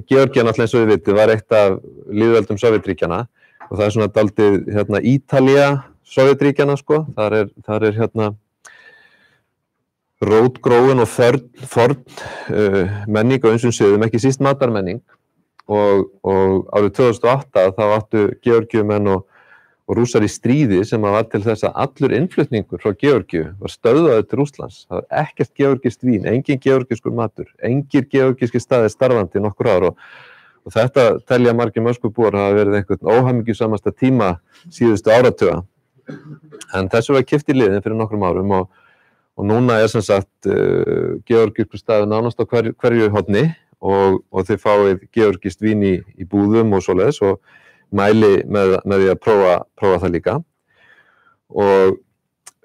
Georgía náttúrulega eins og við vitið var eitt af lýðveldum Sovétríkjanna og það er svona dálítið hérna Ítalía Sovétríkjanna sko, þar er hérna rótgróin og forn menning á ýmsum sviðum, ekki síst matarmenning og árið 2008 þá áttu Georgíumenn og Rússar í stríði sem var til þess að allur innflutningur frá Georgíu var stöðvaður til Rússlands. Það var ekkert georgískt vín, engin georgískur matur, engir georgískir staðir starfandi í nokkur ár og þetta telja margir Moskvubúar hafa verið einhvern óhamingjusamasta tíma síðustu áratuga. En þessu var kippt í liðin fyrir nokkrum árum og núna er sem sagt georgískur staður nánast á hverju horni og þið fáið georgískt vín í búðum og svoleiðis og mæli með því að prófa það líka og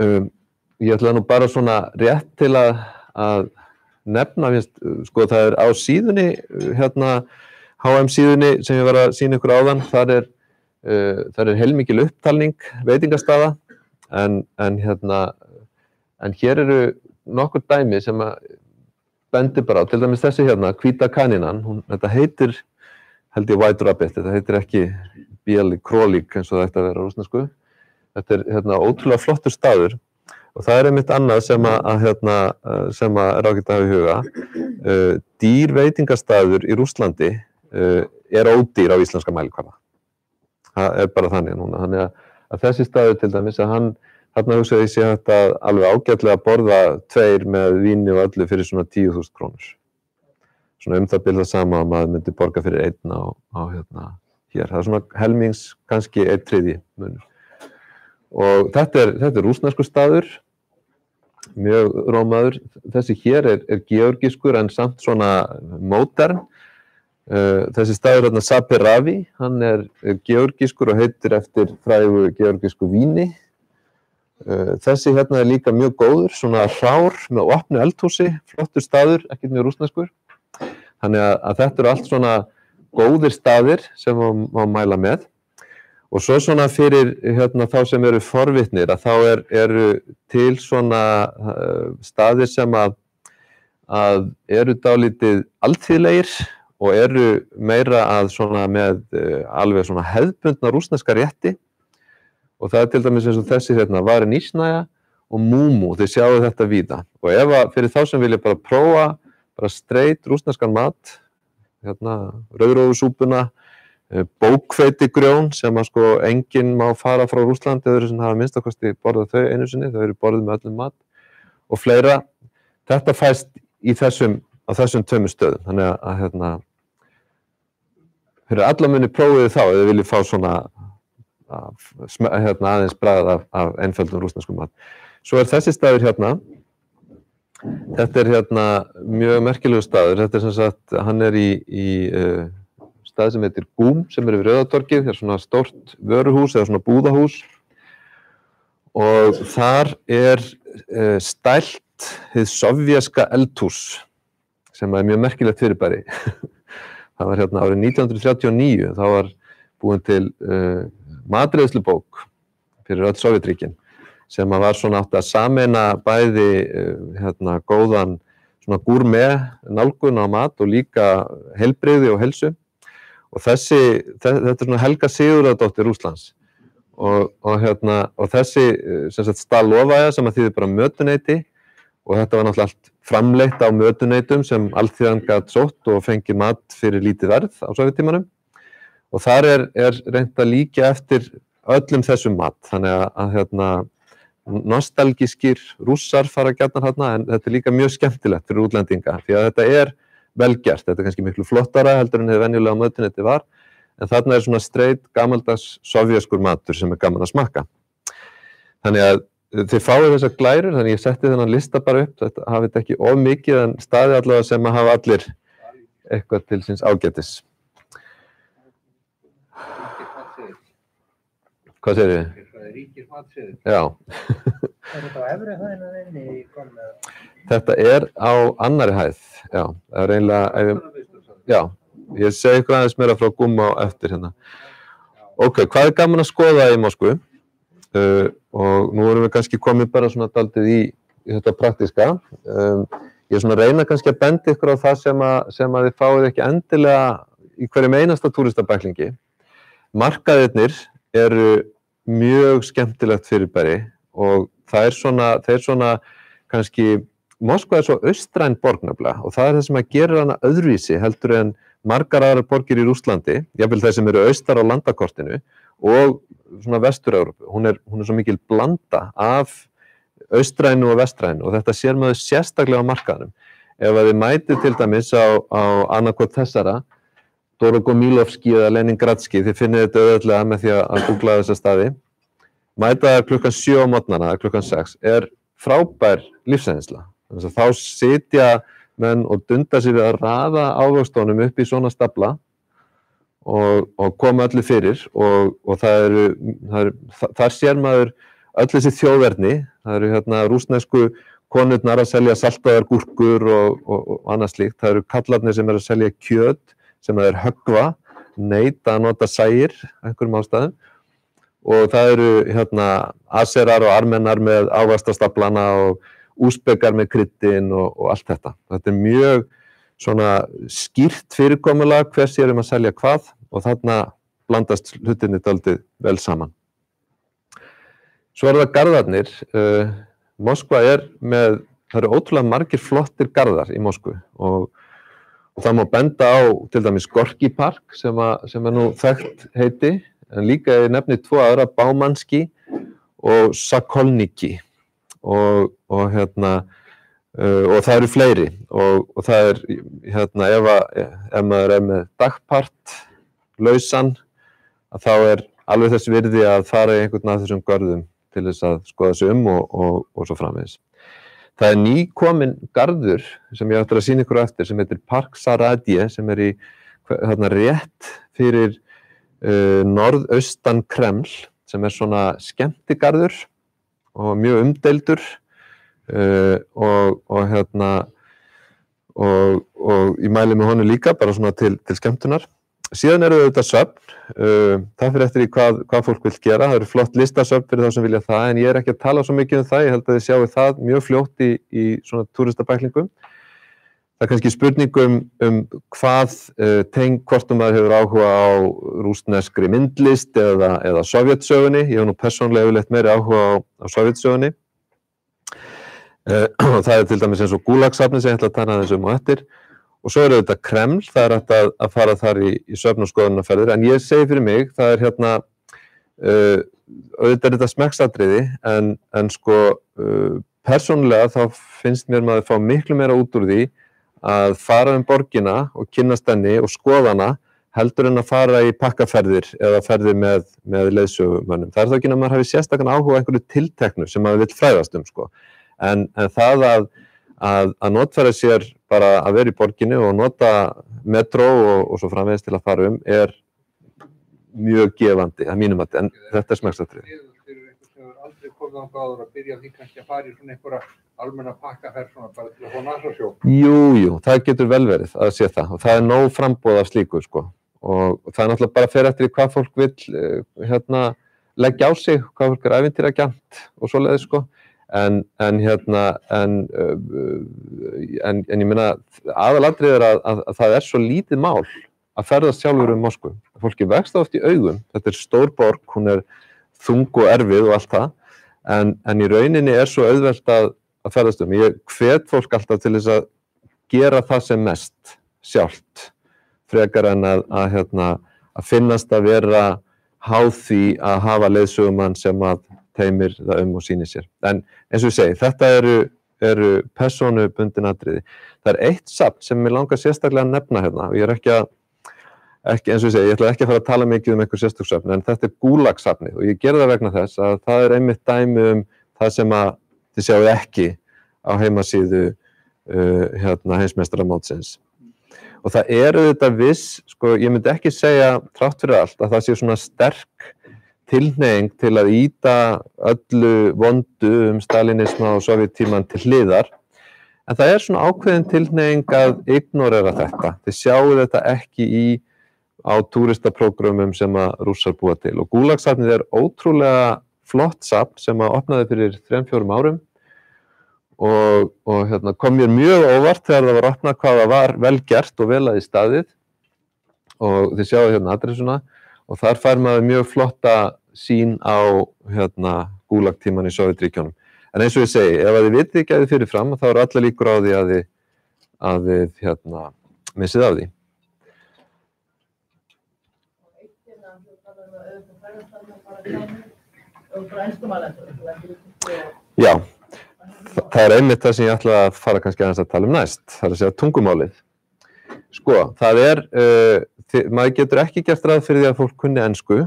ég ætla nú bara svona rétt til að nefna, sko það er á síðunni hérna HM síðunni sem ég var að sýna ykkur áðan, þar er heilmikil upptalning veitingastaða en hér eru nokkur dæmi sem að bendir bara á, til dæmis þessi hérna, hvíta kanínan, þetta heitir held ég White Rabbit, þetta heitir ekki Bieli Krolik eins og það ætti að vera á rússnesku. Þetta er hérna ótrúlega flottur staður og það er einmitt annað sem er ágætt að hafa í huga. Dýr veitingastaður í Rússlandi er ódýr á íslenska mælikvarða. Það er bara þannig núna. Þannig að þessi staður til dæmis að þarna hugsaði ég sé hægt að alveg ágætlega borða 2 með víni og öllu fyrir svona 10.000 krónur. Svona það bil það sama að maður myndi borga fyrir einn á hérna hér. Það er svona helmings kannski 1/3 munur. Og þetta er rússneskur staður, mjög rómaður. Þessi hér er georgískur en samt svona módern. Þessi staður hérna Saperavi, hann er georgískur og heitir eftir frægu georgísku víni. Þessi hérna er líka mjög góður, svona hrár með opnu eldhúsi, flottur staður, ekkert mjög rússneskur. Þannig að þetta eru allt svona góðir staðir sem má mæla með Og svo svona fyrir þá sem eru forvitnir að þá eru til svona staðir sem að eru dálítið alþýðlegir og eru meira að svona með alveg svona hefðbundna rússneska rétti og það til dæmis eins og þessi Varenýsnaja og Mumu, þið sjáu þetta víða og ef að fyrir þá sem vilja bara prófa bara straight rússneskan mat rauðrófusúpuna bókfeitigrjón sem að sko enginn má fara frá Rússlandi eða sem hafa minnstakosti borðað þau einu sinni, þau eru borðið með öllum mat og fleira. Þetta fæst á þessum tveimur stöðum, þannig að fyrir alla muni prófið þá eða viljið fá svona aðeins bragð af einföldum rússneskum mat. Svo þessi staður þetta mjög merkilegur staður, þetta sem sagt, hann í stað sem heitir Gúm sem við Rauðatorgið, það svona stórt vöruhús eða svona búðahús og þar stælt hið sovvéska eldhús sem mjög merkilegt fyrirbæri. Það var árið 1939, þá var búin til matreiðslubók fyrir öll Sovétríkin sem var svona átt að sameina bæði góðan svona gourmet nálgun á mat og líka heilbrigði og heilsu. Og þetta svona Helga Sigurðardóttir Rússlands og þessi sem sagt Stalovaja sem að þýðir bara mötuneyti og þetta var náttúrulega allt framleitt á mötuneytum sem alþýðan gat sótt og fengið mat fyrir lítið verð á Sovéttímanum og þar reynt að líkja eftir öllum þessum mat þannig að nostalgískir Rússar fara gjarnan þarna en þetta líka mjög skemmtilegt fyrir útlendinga því að þetta vel gert, þetta kannski miklu flottara heldur en hið venjulega mötuneyti var en þarna svona straight gamaldags sovjaskur matur sem gaman að smakka. Þannig að þið fáið þessar glærur, þannig ég setti þennan lista bara upp, þetta hafið ekki of mikið en staði allavega sem að hafa allir eitthvað til síns ágætis. Hvað segir þið? Ríkismatsseðill. Já. Þetta á efri hæðina inni í komið? Þetta á annarri hæð, já. Það eiginlega, já, ég segi ykkur aðeins meira frá Gúm á eftir hérna. Ok, hvað gaman að skoða í Moskvu? Og nú erum við kannski komið bara svona daldið í þetta praktíska. Ég svona reyna kannski að benda ykkur á það sem að þið fáið ekki endilega í hverjum einasta túristabæklingi. Markaðirnir eru mjög skemmtilegt fyrirbæri og þeir svona kannski, Moskva svo austræn borg nefnilega og það það sem að gera hana öðruvísi heldur en margar aðrar borgir í Rússlandi, jafnvel þeir sem eru austar á landakortinu og svona Vestur-Evrópu. Hún er svo mikil blanda af austrænu og vestrænu og þetta sér maður sérstaklega á markaðnum. Ef að þið mætið til dæmis á annarkot þessara, Dorogomilovski eða Leningradski, þið finnið þetta auðvitað með því að googla þessa staði. Mæta klukkan 7 á morgnana, klukkan 6, frábær lífsreynsla. Þannig að þá sitja menn og dunda sér við að raða ávöxtunum upp í svona stafla og koma öllu fyrir og þar sér maður öll þessi þjóðerni, það eru rússnesku konurnar að selja saltaðar gúrkur og annað slíkt, það eru kallarnir sem að selja kjöt sem þeir höggva, neita að nota sægir einhverjum ástæðum og það eru aserar og armenar með ávaxtastaflana og úsbekar með kryddin og allt þetta. Þetta mjög svona skýrt fyrirkomulag hvers ég að selja hvað og þarna blandast hlutinni dálítið vel saman. Svo það garðarnir. Moskva það eru ótrúlega margir flottir garðar í Moskvu og það má benda á til dæmis Gorki Park sem nú þekkt heiti, en líka ég nefni 2 aðra, Baumanski og Sokolniki og það eru fleiri og það ef maður með dagpart lausan að þá alveg þess virði að fara í einhvern af þessum görðum til þess að skoða sig og svo framvegis. Það nýkomin garður sem ég ætla að sýna ykkur eftir sem heitir Park Saradie sem í rétt fyrir norðaustan Kreml sem svona skemmtigarður og mjög umdeildur og ég mæli með honum líka bara svona til skemmtunar síðan eru þetta söfn, það fyrir eftir í hvað fólk vill gera, það eru flott listasöfn fyrir þá sem vilja það, en ég ekki að tala svo mikið það, ég held að þið sjáu það mjög fljótt í svona túristabæklingum. Það kannski spurning hvað hvort maður hefur áhuga á rússneskri myndlist eða sovjetsögunni, ég hef nú persónulega yfirleitt meiri áhuga á sovjetsögunni. Og það til dæmis eins og Gulagsafnið sem ég ætla að tala aðeins á eftir. Og svo þetta Kreml, það hægt að fara þar í söfn- og skoðunarferðir, en ég segi fyrir mig, það hérna, auðvitað þetta smekksatriði, en sko persónulega þá finnst mér maður fá miklu meira út úr því að fara borgina og kynnast henni og skoða hana, heldur en að fara í pakkaferðir eða ferðir með leiðsögumönnum. Það þá ekki að maður hafi sérstakann áhuga á einhverju tilteknu sem maður vill fræðast sko. En það að notfæra sér bara að vera í borginni og nota metró og svo framvegis til að fara mjög gefandi að mínum mati, en þetta smekksatriði. Fyrir einhver sem hefur aldrei komið þangað áður að byrja því kannski að fara í svona einhverja almenna pakkaferð svona bara til að fá nasasjó. Jú, það getur vel verið að sé það og það nóg framboð af slíku sko. Og það náttúrulega bara fer eftir hvað fólk vill leggja á sig, hvað fólk ævintýragjarnt og svoleiðis sko. En ég meina aðalatriði að það svo lítið mál að ferðast sjálfur Moskvu. Fólki vext oft í augum, þetta stór borg, hún þung og erfið og allt það, en í rauninni svo auðvelt að ferðast Ég hvet fólk alltaf til þess að gera það sem mest sjálft, frekar en að finnast að vera háð því að hafa leiðsögumann sem að teymir það og sýnir sér. En eins og ég segi, þetta eru persónubundin atriði. Það eitt safn sem mig langar sérstaklega að nefna hérna og ég ekki eins og ég segi, ég ætla ekki að fara að tala mikið einhver sérstök safn, en þetta Gulagsafnið og ég gerði það vegna þess að það einmitt dæmi það sem að þið sjáu ekki á heimasíðu heimsmeistaramótsins. Og það auðvitað viss, sko, ég myndi ekki segja þrátt fyrir allt að það sé svona sterk tilhneiging til að ýta öllu vondu stalinisma og sovjettímann til hliðar, en það svona ákveðin tilhneiging að ignorera þetta. Þið sjáu þetta ekki á túristaprógrammum sem að Rússar búa til og Gulagsafnið ótrúlega flott safn sem að opnaði fyrir 3-4 árum og kom mér mjög óvart þegar það var opnað hvað það var vel gert og vel að í staðið og þið sjáu hérna adressuna og þar fær maður mjög flotta sýn á Gulagtímann í Sovétríkjunum. En eins og ég segi, ef þið vitið ekki að þið fyrir fram, þá allar líkur á því að þið missið af því. Já, það einmitt það sem ég ætla að fara kannski aðeins að tala næst, það að segja tungumálið. Sko, það maður getur ekki gert ráð fyrir því að fólk kunni ensku.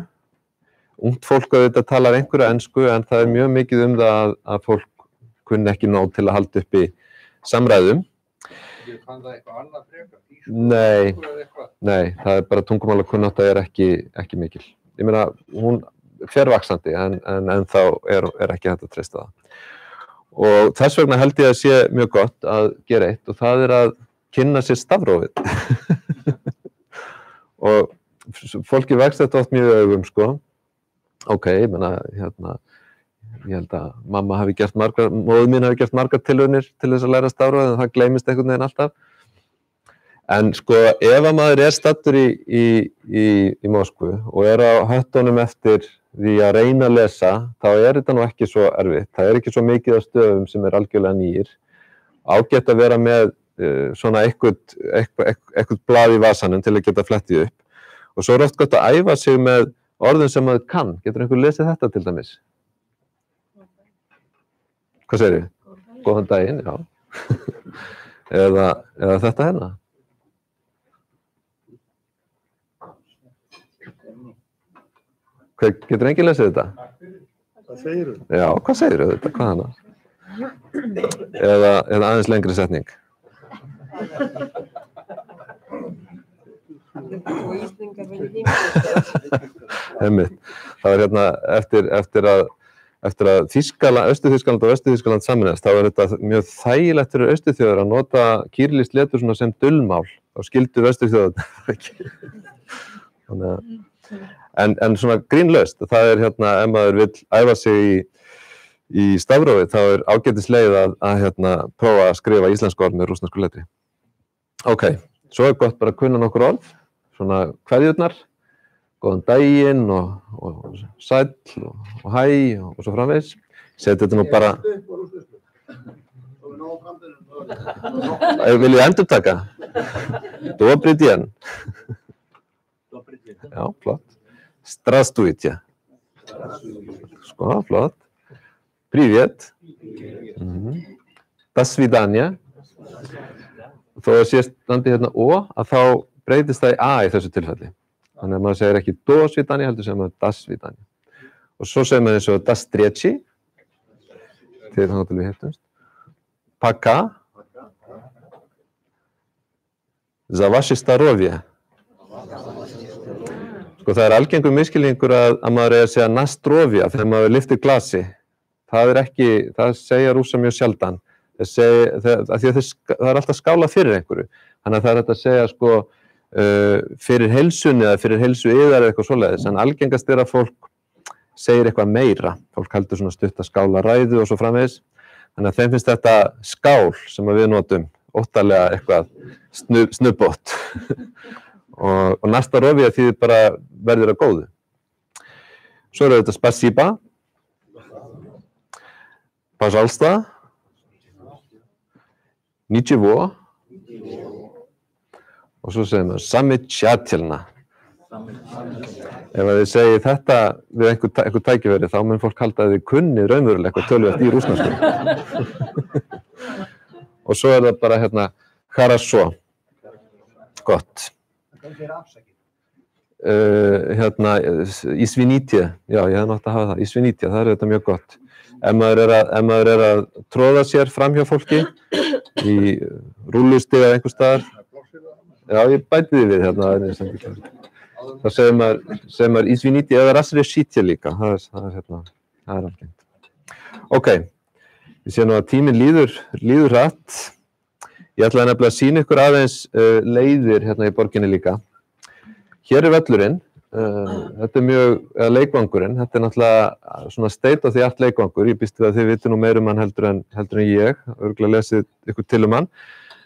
Ungt fólk auðvitað talar einhverja ensku en það mjög mikið það að fólk kunni ekki nóg til að halda uppi samræðum. Kann það eitthvað annað frekar? Nei, það bara tungumálakunnátta ekki mikil. Ég meina, hún fer vaxandi en þá ekki hægt að treysta það. Og þess vegna held ég að sé mjög gott að gera eitt og það að kynna sér stafrófið. Og fólki vext þetta oft mjög augum, sko. Ok, ég meina, ég held að mamma móðir mín hafi gert margar tilraunir til þess að læra stafrófið en það gleymist einhvern veginn alltaf. En sko, ef að maður staddur í Moskvu og á höttunum eftir því að reyna að lesa, þá þetta nú ekki svo erfitt. Það ekki svo mikið af stöfum sem algjörlega nýir. Ágætt að vera með svona eitthvað blað í vasanum til að geta flettið upp. Og svo oft gott að æfa sig með orðum sem maður kann. Getur einhver lesið þetta til dæmis? Hvað segirðu? Góðan daginn, já. eða þetta hérna. Getur enginn lesið þetta? Hvað segirðu? Já, hvað segirðu þetta? Hvað hana? Eða aðeins lengri setning. Einmitt. Það var eftir að eftir að Austur-Þýskaland og Vestur-Þýskaland saminast, þá þetta mjög þægilegt fyrir Austurþjóðir að nota kýrilískt letur svona sem dulmál og skildu Vesturþjóðirnar ekki. En svona grínlaust, það ef maður vill æfa sig í stafrófi, þá ágætis leið að prófa að skrifa íslensku orð með rússnesku letri. Ok, svo gott bara að kunna nokkur orð, svona kveðjurnar, góðan daginn og sæll og hæ og svo framvegis. Setja þetta nú bara... Vil ég endurtaka? Добрый день. Já, flott. Здравствуйте. Sko, flott. Привет. До свидания. Þó að sé standi hérna O, að þá breytist það í A í þessu tilfelli. Þannig að maður segir ekki do svitanja, heldur segir maður das svitanja. Og svo segir maður eins og das strechi, til þannig að við hittumst. Пока. За ваше здоровье. Sko það algengur misskilningur að maður að segja nastrovia þegar maður lyftir glasi. Það segja rússa mjög sjaldan. Það alltaf skálað fyrir einhverju. Þannig að það hægt að segja sko fyrir heilsunni eða fyrir heilsu yðar eða eitthvað svoleiðis, en algengast að fólk segir eitthvað meira. Fólk heldur svona stutt að skála ræðu og svo framvegis. Þannig að þeim finnst þetta skál sem við notum óttalega eitthvað snubbótt. og næsta rofið þýðir bara verður að góðu. Svo þetta spasiba, пожалуйста, ничего. Og svo segir maður замечательно. Ef þið segir þetta við einhver tækifæri, þá mun fólk halda að þið kunni raunverulega eitthvað töluvert í rússnesku. Og svo það bara хорошо. Gott. Извините. Já, ég hefði nátt að hafa það. Извините, það þetta mjög gott. Ef maður að tróða sér fram hjá fólki í rúllusti eða einhvers staðar. Já, ég bæti því við hérna. Það segir maður извините eða разрешите líka. Það er algengt. Ok, ég sé nú að tíminn líður hratt. Ég ætlaði nefnilega að sýna ykkur aðeins leiðir hérna í borginni líka. Hér völlurinn. Þetta mjög leikvangurinn. Þetta náttúrulega svona state of the art leikvangur. Ég býst við að þið vitu nú meira hann heldur en ég. Örugglega lesið ykkur til hann.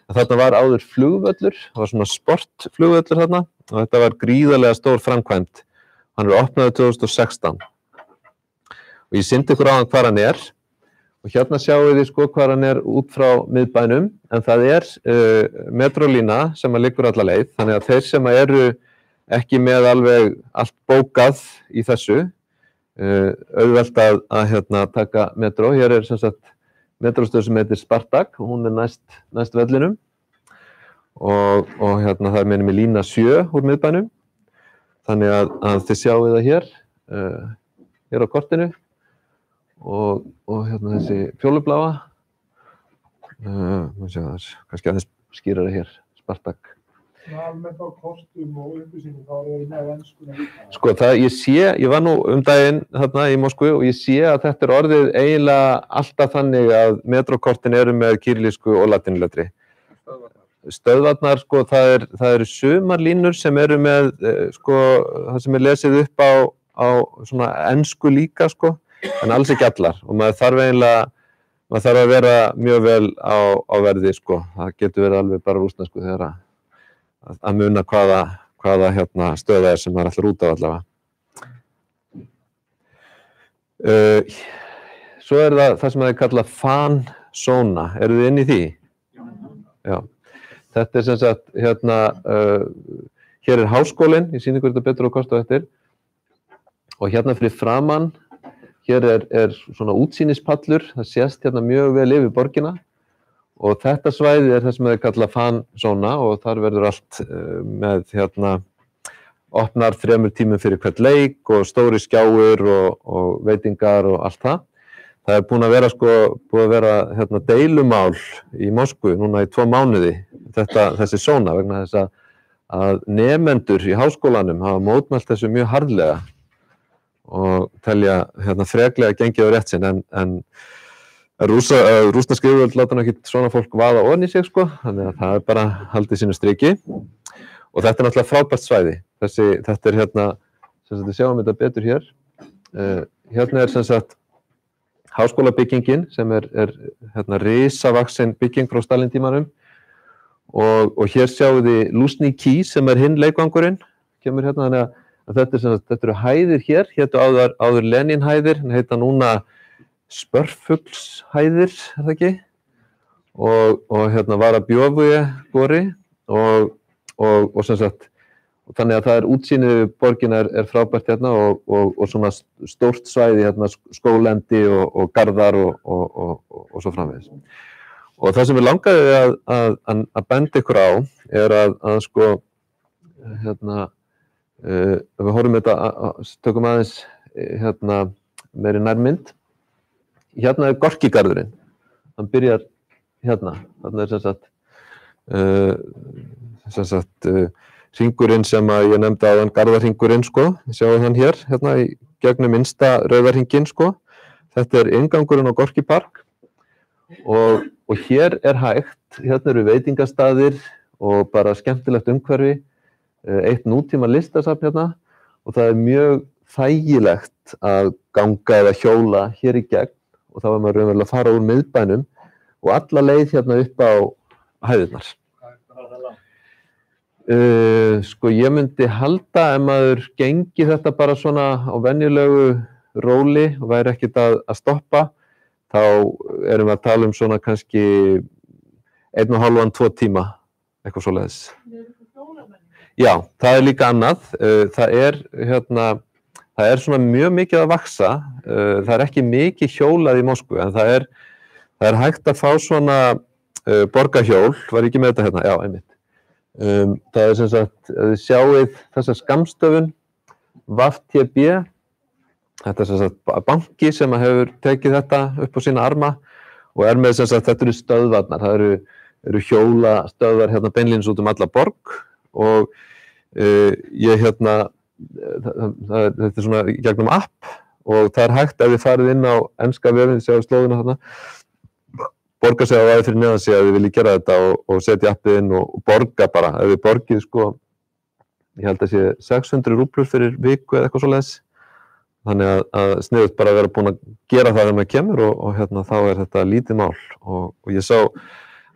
Þarna var áður flugvöllur, það var svona sportflugvöllur þarna og þetta var gríðarlega stór framkvæmd. Hann opnaður 2016. Og ég sýndi ykkur á hann hvar hann og hérna sjáum við sko hvar hann út frá miðbænum, en það metrólína sem liggur alla leið, þannig að þeir sem eru ekki með alveg allt bókað í þessu, auðvelt að taka metró. Hér sem sagt metróstöð sem heitir Spartak og hún næst vellinum og það minnum í lína 7 úr miðbænum. Þannig að þið sjáu það hér á kortinu og þessi fjólubláa. Má sjá það kannski aðeins skýrara hér, Spartak. Almennt á kostum og upplýsingum, þá ég með enskuna líka. Sko ég var nú daginn þarna í Moskvu og ég sé að þetta orðið eiginlega alltaf þannig að metrókortin eru með kýrilísku og latínuletri. Stöðvarnar, sko, það eru sumar línur sem eru með, sko, það sem lesið upp á svona ensku líka, sko, en alls ekki allar. Og maður þarf að vera mjög vel á verði, sko. Það getur verið alveg bara rússnesku þegar að muna hvaða stöða sem maður ætlar út á allavega. Svo það sem þið kalla fan-zóna. Eru þið inn í því? Já. Þetta sem sagt, hér háskólinn, ég sýni ykkur þetta betur og kosta eftir. Og hérna fyrir framan, hér svona útsýnispallur, það sést hérna mjög vel yfir borgina. Og þetta svæði það sem þið kalla fan-zóna og þar verður allt með opnar 3 tímum fyrir hvert leik og stóri skjáir og veitingar og allt það. Það búið að vera deilumál í Moskvu núna í 2 mánuði, þessi zóna, vegna þess að nemendur í háskólanum hafa mótmælt þessu mjög harðlega og telja freklega gengið á rétt sinn, en rússnesk yfirvöld láta ekki svona fólk vaða ofan í sig, sko, þannig að það bara haldið sínu striki. Og þetta náttúrulega frábært svæði. Þetta sem sagt, við sjáum þetta betur hér. Hérna sem sagt háskólabyggingin sem er risavaxin bygging frá Stalin-tímanum og hér sjáum við Luzhniki sem hinn leikvangurinn, kemur hérna, þannig að þetta eru hæðir hér, hétu áður Lenin-hæðir, hann heita núna Spörfugls-hæðir, það ekki? Og var að Bjóvuje gori og sem sagt, þannig að það útsýnið borgina er frábært hérna og svona stórt svæði hérna, skólendi og garðar og svo framvegis. Og það sem við langaði að benda ykkur á að sko, hérna, við horfum tökum aðeins hérna meiri nærmynd. Hérna Gorkigarðurinn, hann byrjar hérna, þarna sem sagt hringurinn sem ég nefndi áðan, Garðarhringurinn, sko, sjáum hann hér, hérna í gegnum innsta rauðarhringinn, sko. Þetta inngangurinn á Gorki Park og hér hægt, hérna eru veitingastaðir og bara skemmtilegt umhverfi, eitt nútíma listasafn hérna og það mjög þægilegt að ganga eða hjóla hér í gegn og þá maður raunverulega að fara úr miðbænum og alla leið hérna upp á hæðirnar. Sko ég myndi halda ef maður gengi þetta bara svona á venjulegu róli og væri ekkert að stoppa, þá erum við að tala svona kannski 1,5–2 tíma, eitthvað svoleiðis. Já, það líka annað. Það svona mjög mikið að vaxa. Það ekki mikið hjólað í Moskvu, en það er hægt að fá svona borgarhjól, var ekki með þetta hérna? Já, einmitt. Það sem sagt, ef þið sjáið þessa skammstöfun, VTB, þetta sem sagt banki sem hefur tekið þetta upp á sína arma og með sem sagt, þetta eru stöðvarnar, það eru hjólastöðvar hérna beinlínis út alla borg og ég hérna, þetta svona gegnum app og það hægt ef þið farið inn á enska vefinn, sjáu slóðina þarna, borga sig á aðeins fyrir neðan sig að þið viljið gera þetta og setja appið inn og borga bara, ef þið borgið sko, ég held að sé 600 rúblur fyrir viku eða eitthvað svoleiðis, þannig að sniðugt bara að vera búin að gera það þegar maður kemur og hérna þá þetta lítið mál og ég sá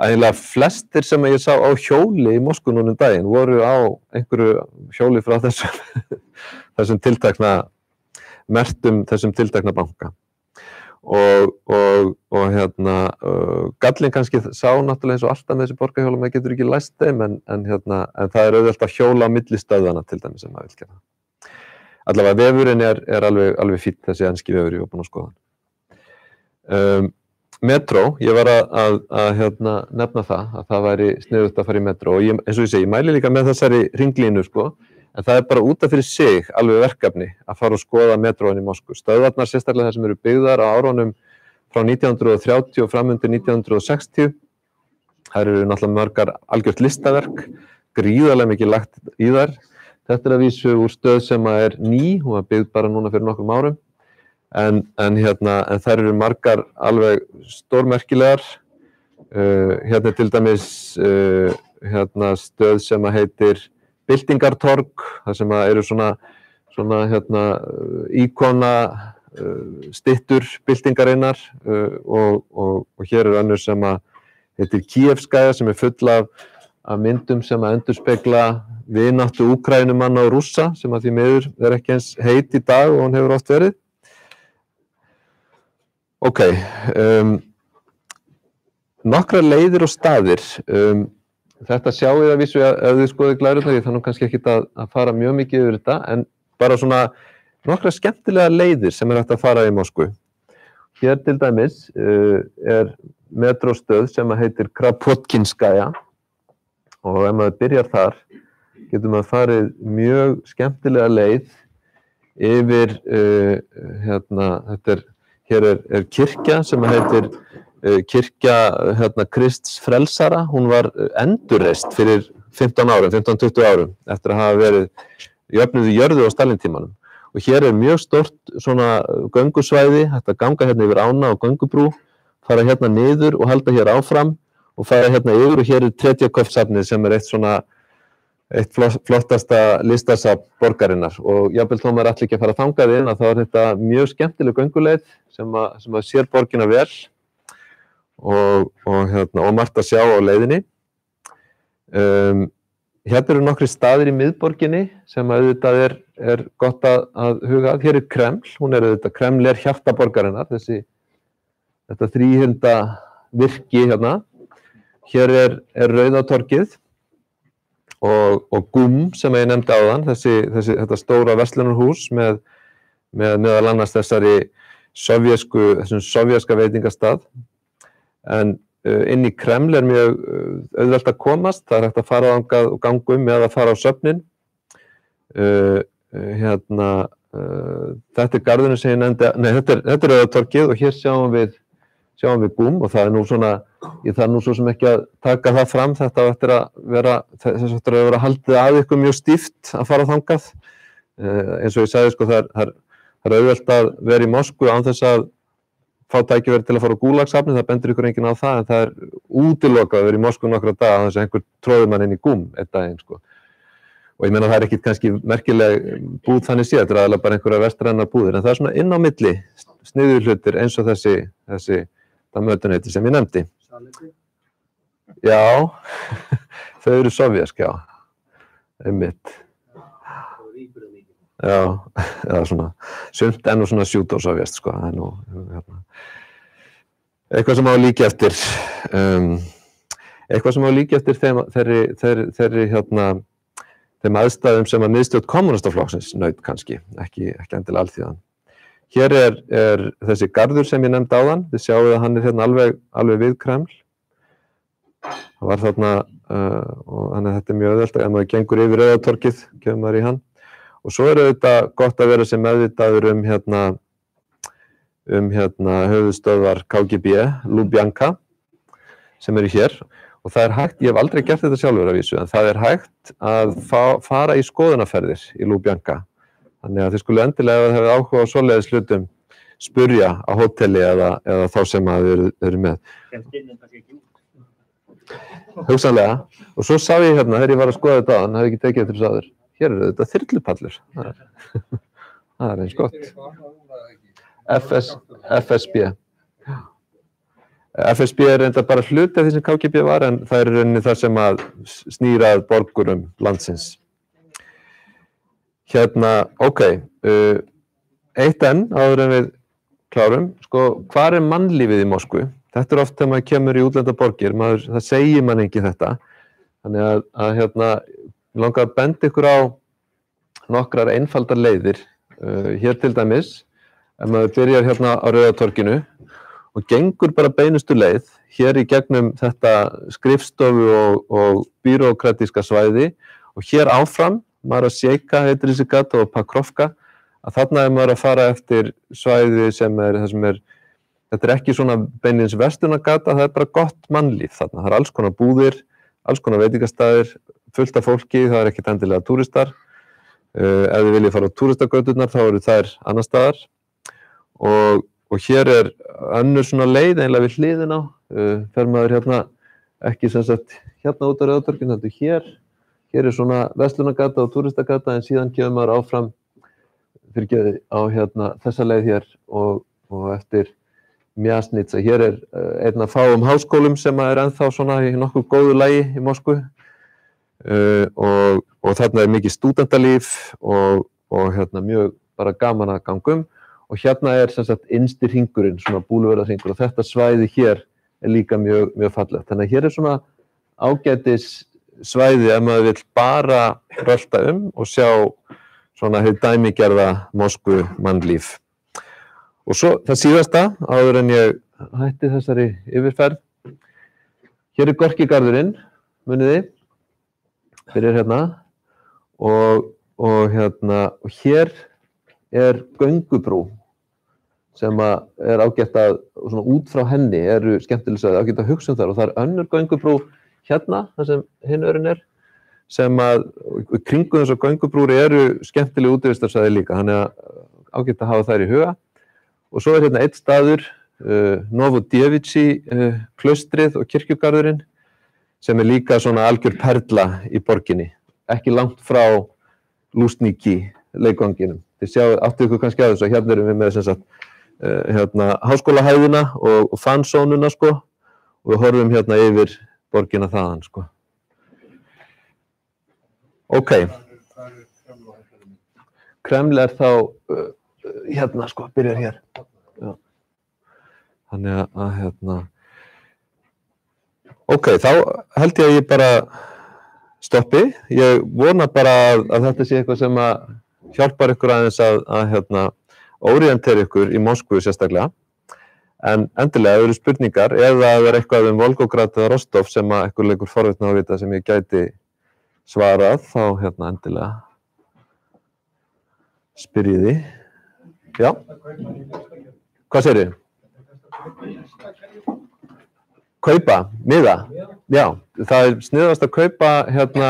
eiginlega flestir sem ég sá á hjóli í Moskvu núna daginn voru á einhverju hjóli frá þessum tiltekna merktum þessum tiltekna banka og hérna gallinn kannski sá náttúrulega eins og alltaf með þessi borgarhjóla, maður getur ekki læst þeim en það auðvelt að hjóla á milli stöðvana til dæmis sem maður vil gera. Allavega vefurinn er alveg fínn þessi enski vefur ég var búinn að skoða. Metró, ég var að nefna það væri sniðugt að fara í metró og eins og ég segi, ég mæli líka með þessari hringlínu sko, en það bara út af fyrir sig alveg verkefni að fara og skoða metróin í Moskvu. Stöðvarnar sérstaklega þar sem eru byggðar á árunum frá 1930 og fram undir 1960. Það eru náttúrulega margar algjört listaverk, gríðarlega mikið lagt í þær. Þetta að vísu úr stöð sem ný, hún var byggð bara núna fyrir nokkrum árum. En þær eru margar alveg stórmerkilegar. Hérna til dæmis stöð sem heitir Byltingartorg, þar sem eru svona íkona styttur byltingarinnar og hér önnur sem heitir Kíevskaja sem full af myndum sem endurspegla vináttu Úkraínumanna og Rússa sem því miður ekki eins heit í dag og hún hefur oft verið. Ok, nokkrar leiðir og staðir. Þetta sjáu þið að vísu ef þið skoðið glærurnar, ég þannig kannski ekki að fara mjög mikið yfir þetta, en bara svona nokkrar skemmtilega leiðir sem hægt að fara í Moskvu. Hér til dæmis metróstöð sem heitir Kropotkinskaja og ef maður byrjar þar, getur maður farið mjög skemmtilega leið yfir, hér kirkja sem heitir kirkja Krists frelsara, hún var endurreist fyrir 15–20 árum eftir að hafa verið jöfnuð í jörðu á Stalin-tímanum og hér mjög stórt svona göngusvæði, hægt að ganga hérna yfir ána og göngubrú, fara hérna niður og halda hér áfram og fara hérna yfir og hér Tretjakofssafnið sem eitt flottasta listasafn borgarinnar og jafnvel þó maður ætli ekki að fara þangað inn að þá þetta mjög skemmtileg gönguleið sem að sér borgina vel og margt að sjá á leiðinni. Hérna eru nokkrir staðir í miðborginni sem auðvitað gott að huga að. Hér Kreml, hún auðvitað, Kreml hjarta borgarinnar, þetta þríhyrnda virki hérna. Hér Rauðatorgið og GUM sem ég nefndi áðan, þetta stóra verslunarhús með meðal annars þessum sovjeska veitingastað. En inn í Kreml mjög auðvelt að komast, það hægt að fara þangað og ganga eða að fara á söfnin. Þetta garðurinn sem ég nefndi, nei þetta Rauðatorgið og hér sjáum við GUM og það nú svona, ég þarf nú svo sem ekki að taka það fram, þetta eftir að vera haldið að ykkur mjög stíft að fara þangað. Eins og ég sagði, sko, það auðvelt að vera í Moskvu án þess að fá tækifæri til að fara á Gulagsafnið, það bendir ykkur enginn á það, en það útilokað að vera í Moskvu nokkra daga án þess að einhver tróði mann inn í GUM einn daginn, sko. Og ég meina það ekkit kannski merkileg búð þannig séð, þetta aðalega bara einhverja vestrænar búðir, en það svona inn á milli sniðugir hlutir eins og þessi það mötuneyti sem ég nefndi. Já, þau eru sovjesk, já, einmitt. Já, eða svona, sumt enn og svona sjúdósovjest, sko, það nú, eitthvað sem á að líka eftir, þeim aðstæðum sem að miðstjórn kommúnistaflokksins naut kannski, ekki endilega alþýðan. Hér þessi garður sem ég nefndi áðan, þið sjáu að hann hérna alveg við Kreml. Það var þarna, og þannig að þetta mjög auðvelt, ef maður gengur yfir Rauðatorgið, kemur maður í hann. Og svo auðvitað gott að vera sem meðvitaður höfuðstöðvar KGB, Lubjanka, sem eru hér. Og það hægt, ég hef aldrei gert þetta sjálfur að vísu, en það hægt að fara í skoðunarferðir í Lubjanka. Þannig að þið skulle endilega ef þið hefði áhuga á svoleiðis hlutum spurja á hóteli eða þá sem að þið eru með. Hugsanlega. Og svo sá ég hérna, þegar ég var að skoða þetta áðan, hafði ekki tekið eftir þessu áður. Hér eru þetta þyrlupallur. Það eins gott. FSB. FSB reyndar bara hluti af því sem KGB var, en það rauninni það sem að snýra að borgurum landsins. Hérna, ok, eitt enn áður en við klárum, sko, hvar mannlífið í Moskvu? Þetta oft þegar maður kemur í útlendaborgir, það segir mann ekki þetta. Þannig að hérna, langar að benda ykkur á nokkrar einfaldar leiðir. Hér til dæmis, ef maður byrjar hérna á Rauðatorginu og gengur bara beinustu leið, hér í gegnum þetta skrifstofu og bírókratíska svæði og hér áfram, Marasjeika heitir þessi gata og Pakrovka, að þarna maður að fara eftir svæði sem þetta ekki svona beinlínis verslunargata, það bara gott mannlíf þarna. Það alls konar búðir, alls konar veitingastæðir, fullt af fólki, það ekkert endilega túristar. Ef þið viljið fara á túristagöturnar, þá eru þær annar staðar. Og hér önnur svona leið, einlega við hliðina, fer maður hérna, ekki sem sagt hérna út á Rauðatorginu, heldur hér. Hér svona verslunargata og túristagata, en síðan kemur maður áfram á hérna þessa leið hér og eftir Mjasnitsa. Hér einn af fáum háskólum sem ennþá svona í nokkuð góðu lagi í Moskvu og þarna mikið stúdentalíf og hérna mjög bara gaman að ganga og hérna sem sagt innsti hringurinn, svona búluvörðarhringur og þetta svæði hér líka mjög fallegt. Þannig að hér svona ágætis svæði ef maður vill bara rölta og sjá svona hið dæmigerða Moskvu mannlíf. Og svo það síðasta, áður en ég hætti þessari yfirferð. Hér Gorkigarðurinn, muniði, fyrir hérna. Og hér göngubrú sem ágætt að, svona út frá henni skemmtileg svæði, ágætt að hugsa þar og það önnur göngubrú hérna, þar sem hinn örinn sem að kringum þessar göngubrúr eru skemmtileg útivistarsvæði líka, þannig að ágætt að hafa þær í huga. Og svo hérna einn staður, Novodevichy klaustrið og kirkjugarðurinn, sem líka svona algjör perla í borginni, ekki langt frá Lúsniki leikvanginum. Þið áttu ykkur kannski á þessu að hérna erum við með sem sagt háskólahæðina og fansónuna sko, og við horfum hérna yfir borgina þaðan sko. Ok. Kreml er þá hérna sko, byrjar hér. Já. Þannig að hérna ok, þá held ég að ég bara stoppi. Ég vona bara að þetta sé eitthvað sem að hjálpar ykkur aðeins að hérna orientera ykkur í Moskvu sérstaklega. En endilega, ef eru spurningar eða ef eitthvað Volgograd eða Rostov sem að ykkur leikur forvitna á vita sem ég gæti svarað, þá hérna endilega spyrjið þið. Já? Hvað segirðu? Kaupa, miða? Já, það er sniðast að kaupa hérna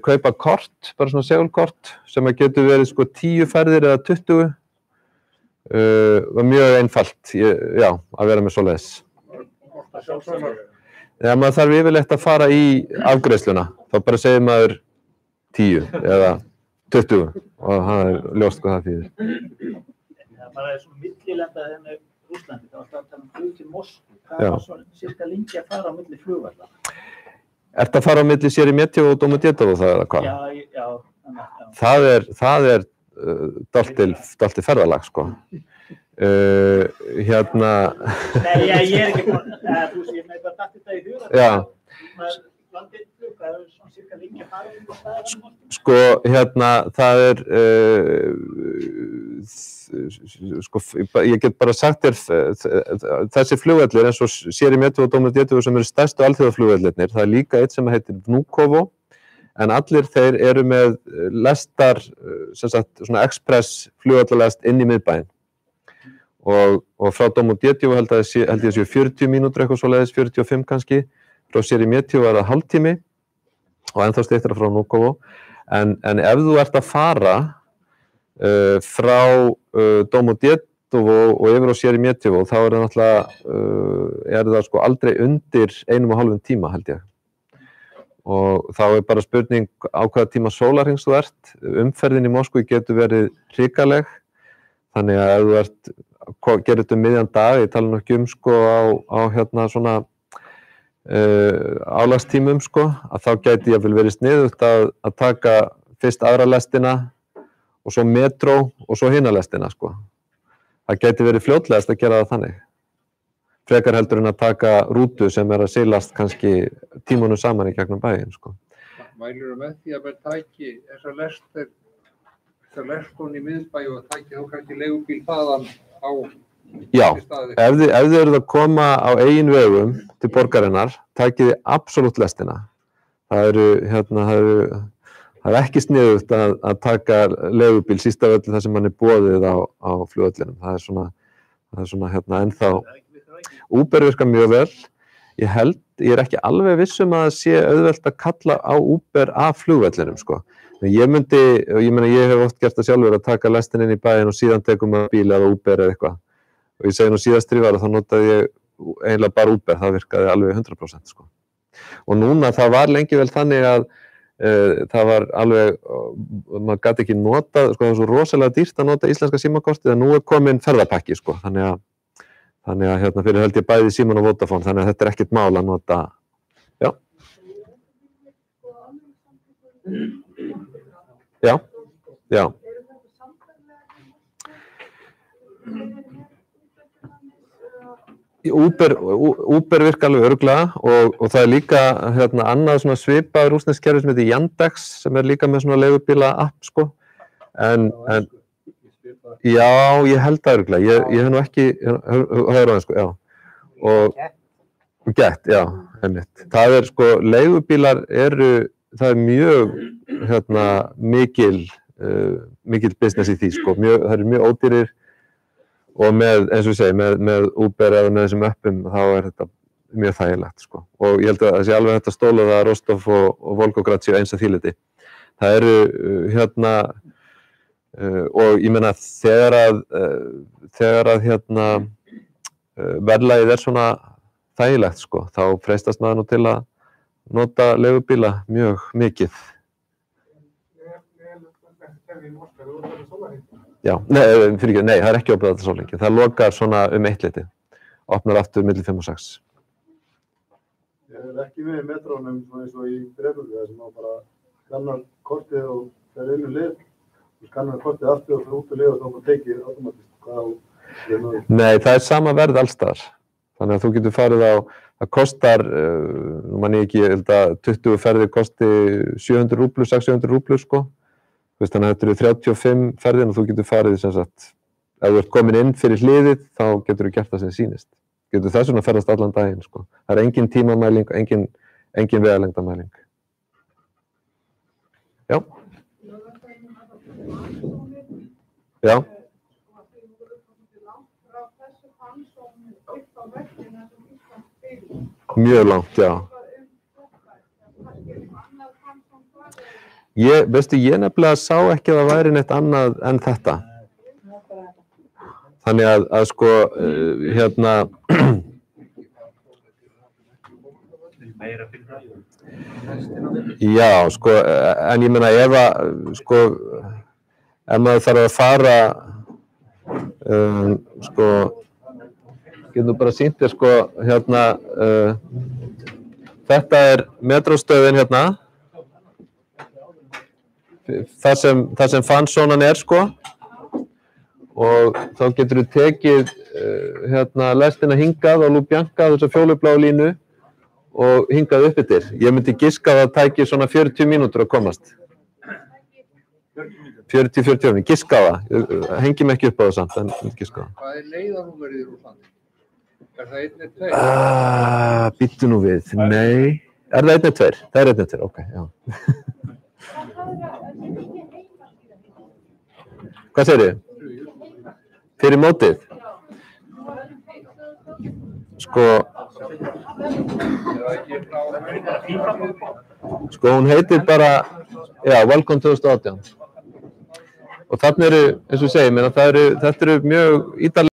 kaupa kort, bara svona segulkort sem að getur verið sko 10 ferðir eða 20 og mjög einfalt já, að vera með svoleiðis. Já, maður þarf yfirleitt að fara í afgreiðsluna, þá bara segir maður 10 eða 20 og það er ljóst hvað það þýðir. Það er svona millilenda þenni Rússlandi, þá er það flug til Moskvu, það var svona cirka lengi að fara á milli flugvalla. Ertu að fara á milli Sheremetyevo og Domodedovo það eða hvað? Já. Það er dálítið ferðalag sko. Hérna Nei, ég er ekki búin þú sé, ég með bara dætt þetta í huga. Já. Landið flug, það er svona cirka lengi að fara um staðar. Sko, hérna, það er sko, ég get bara sagt þessi flugvellir eins og Sheremetyevo og Domodedovo sem eru stærstu alþjóðaflugvellirnir, það er líka eitt sem heitir Vnukovo, en allir þeir eru með lestar, sem sagt, svona express flugvallalest inn í miðbæinn. Og frá Domodedovo held ég séu 40 mínútur eitthvað svoleiðis, 45 kannski, frá Sheremetyevo er það hálftími og ennþá styttra frá Vnukovo, en ef þú ert að fara frá Domodedovo og yfir á Sheremetyevo, þá er það náttúrulega sko aldrei undir 1,5 tíma held ég. Og þá er bara spurning á hvaða tíma sólarhrings þú ert. Umferðin í Moskvu getur verið hrikaleg, þannig að ef þú ert gerir þetta miðjan dag, ég tala nú ekki sko á hérna svona álagstímum sko, að þá gæti ég vel verið sniðugt að taka fyrst aðra lestina og svo metró og svo hina lestina sko. Það gæti verið fljótlegast að gera það þannig. Frekar heldur en að taka rútu sem að seilast kannski tímunum saman í gegnum bæinn sko. Mælirðu með því að menn tæki þessa lestkon í miðbæ og tæki þá kannski leigubíl þaðan á Já, ef þið eruð að koma á eigin vegum til borgarinnar, takið þið absolutt lestina. Það er ekki sniðugt að taka leigubíl síst af öllu það sem mann er boðið á flugvellinum. Það er svona hérna ennþá. Uber virkar mjög vel. Ég er ekki alveg viss að það sé auðvelt að kalla á Uber af flugvellinum sko. Ég hef oft gert það sjálfur að taka lestin inn í bæinn og síðan tekum maður bíl eða Uber eða eitthvað. Og ég segi nú síðast var þá notaði ég eiginlega bara Uber, það virkaði alveg 100% sko. Og núna það var lengi vel þannig að það var alveg, maður gat ekki notað, sko það var svo rosalega dýrt að nota íslenska símakortið, en nú er komin ferðapakki sko, þannig að hérna fyrir held ég bæði Símon og Vodafone, þannig að þetta er ekkert mál að nota, já. Já. Uber virkar alveg örugglega og það er líka hérna annað svona svipað rússneskt kerfi sem heitir Yandex sem er líka með svona leigubíla app sko. En já, ég held það örugglega. Ég hef nú ekki höfður á það sko, já. Og Get, já, einmitt. Það er sko leigubílar það er mjög hérna mikil business í því sko. Það eru mjög ódýrir. Og með, eins og ég segi, með Uber eða með þessum appum, þá er þetta mjög þægilegt, sko. Og ég held að það sé alveg hægt að stóla það að Rostov og Volgograd séu eins að því leyti. Það eru, og ég meina þegar að verðlagið svona þægilegt, sko, þá freistast maður nú til að nota leigubíla mjög mikið. Já, nei, það er ekki opið alltaf sólarhringi. Það lokar svona 1:00 opnar aftur milli 5 og 6. Ég er ekki með metrónum eins og í Breiðholti þar sem maður bara skannar kortið og fer inn í lið og skannar kortið aftur og fer út í lið og þá bara tekið automatist. Nei, það er sama verð allstaðar. Þannig að þú getur farið á, það kostar, nú man ég ekki, ég held að 20 ferðir kosti 700 rúblur, 600 rúblur, sko. Þannig að þetta eru 35 ferðir og þú getur farið, sem sagt, ef þú ert komin inn fyrir hliðið, þá getur þú gert það sem sýnist. Getur þess vegna ferðast allan daginn, sko. Það er engin tímamæling, engin vegalengdamæling. Já. Já. Mjög langt, já. Veistu, ég nefnilega sá ekki að það væri neitt annað en þetta. Þannig að sko, já, sko, en ég meina ef maður þarf að fara, sko, getur bara sýnt þér, sko, þetta er metróstöðin hérna. Það sem Fansónan er, sko, og þá getur þú tekið lestina hingað á Lubjanka, þessa fjólubláu línu og hingað upp yfir. Ég myndi giska að það tæki svona 40 mínútur að komast. 40 mínútur, giska á það. Hengi mig ekki upp á það samt, en myndi giska á það. Hvað er leiðanúmerið í Rússlandi? Er það 112? Bíddu nú við, nei. Er það 112? Það er 112, ok, já. Hvað segirðu? Fyrir mótið? Sko, hún heitir bara, já, Welcome 2018. Og þarna eru, eins og ég segi, þetta eru mjög ítarlega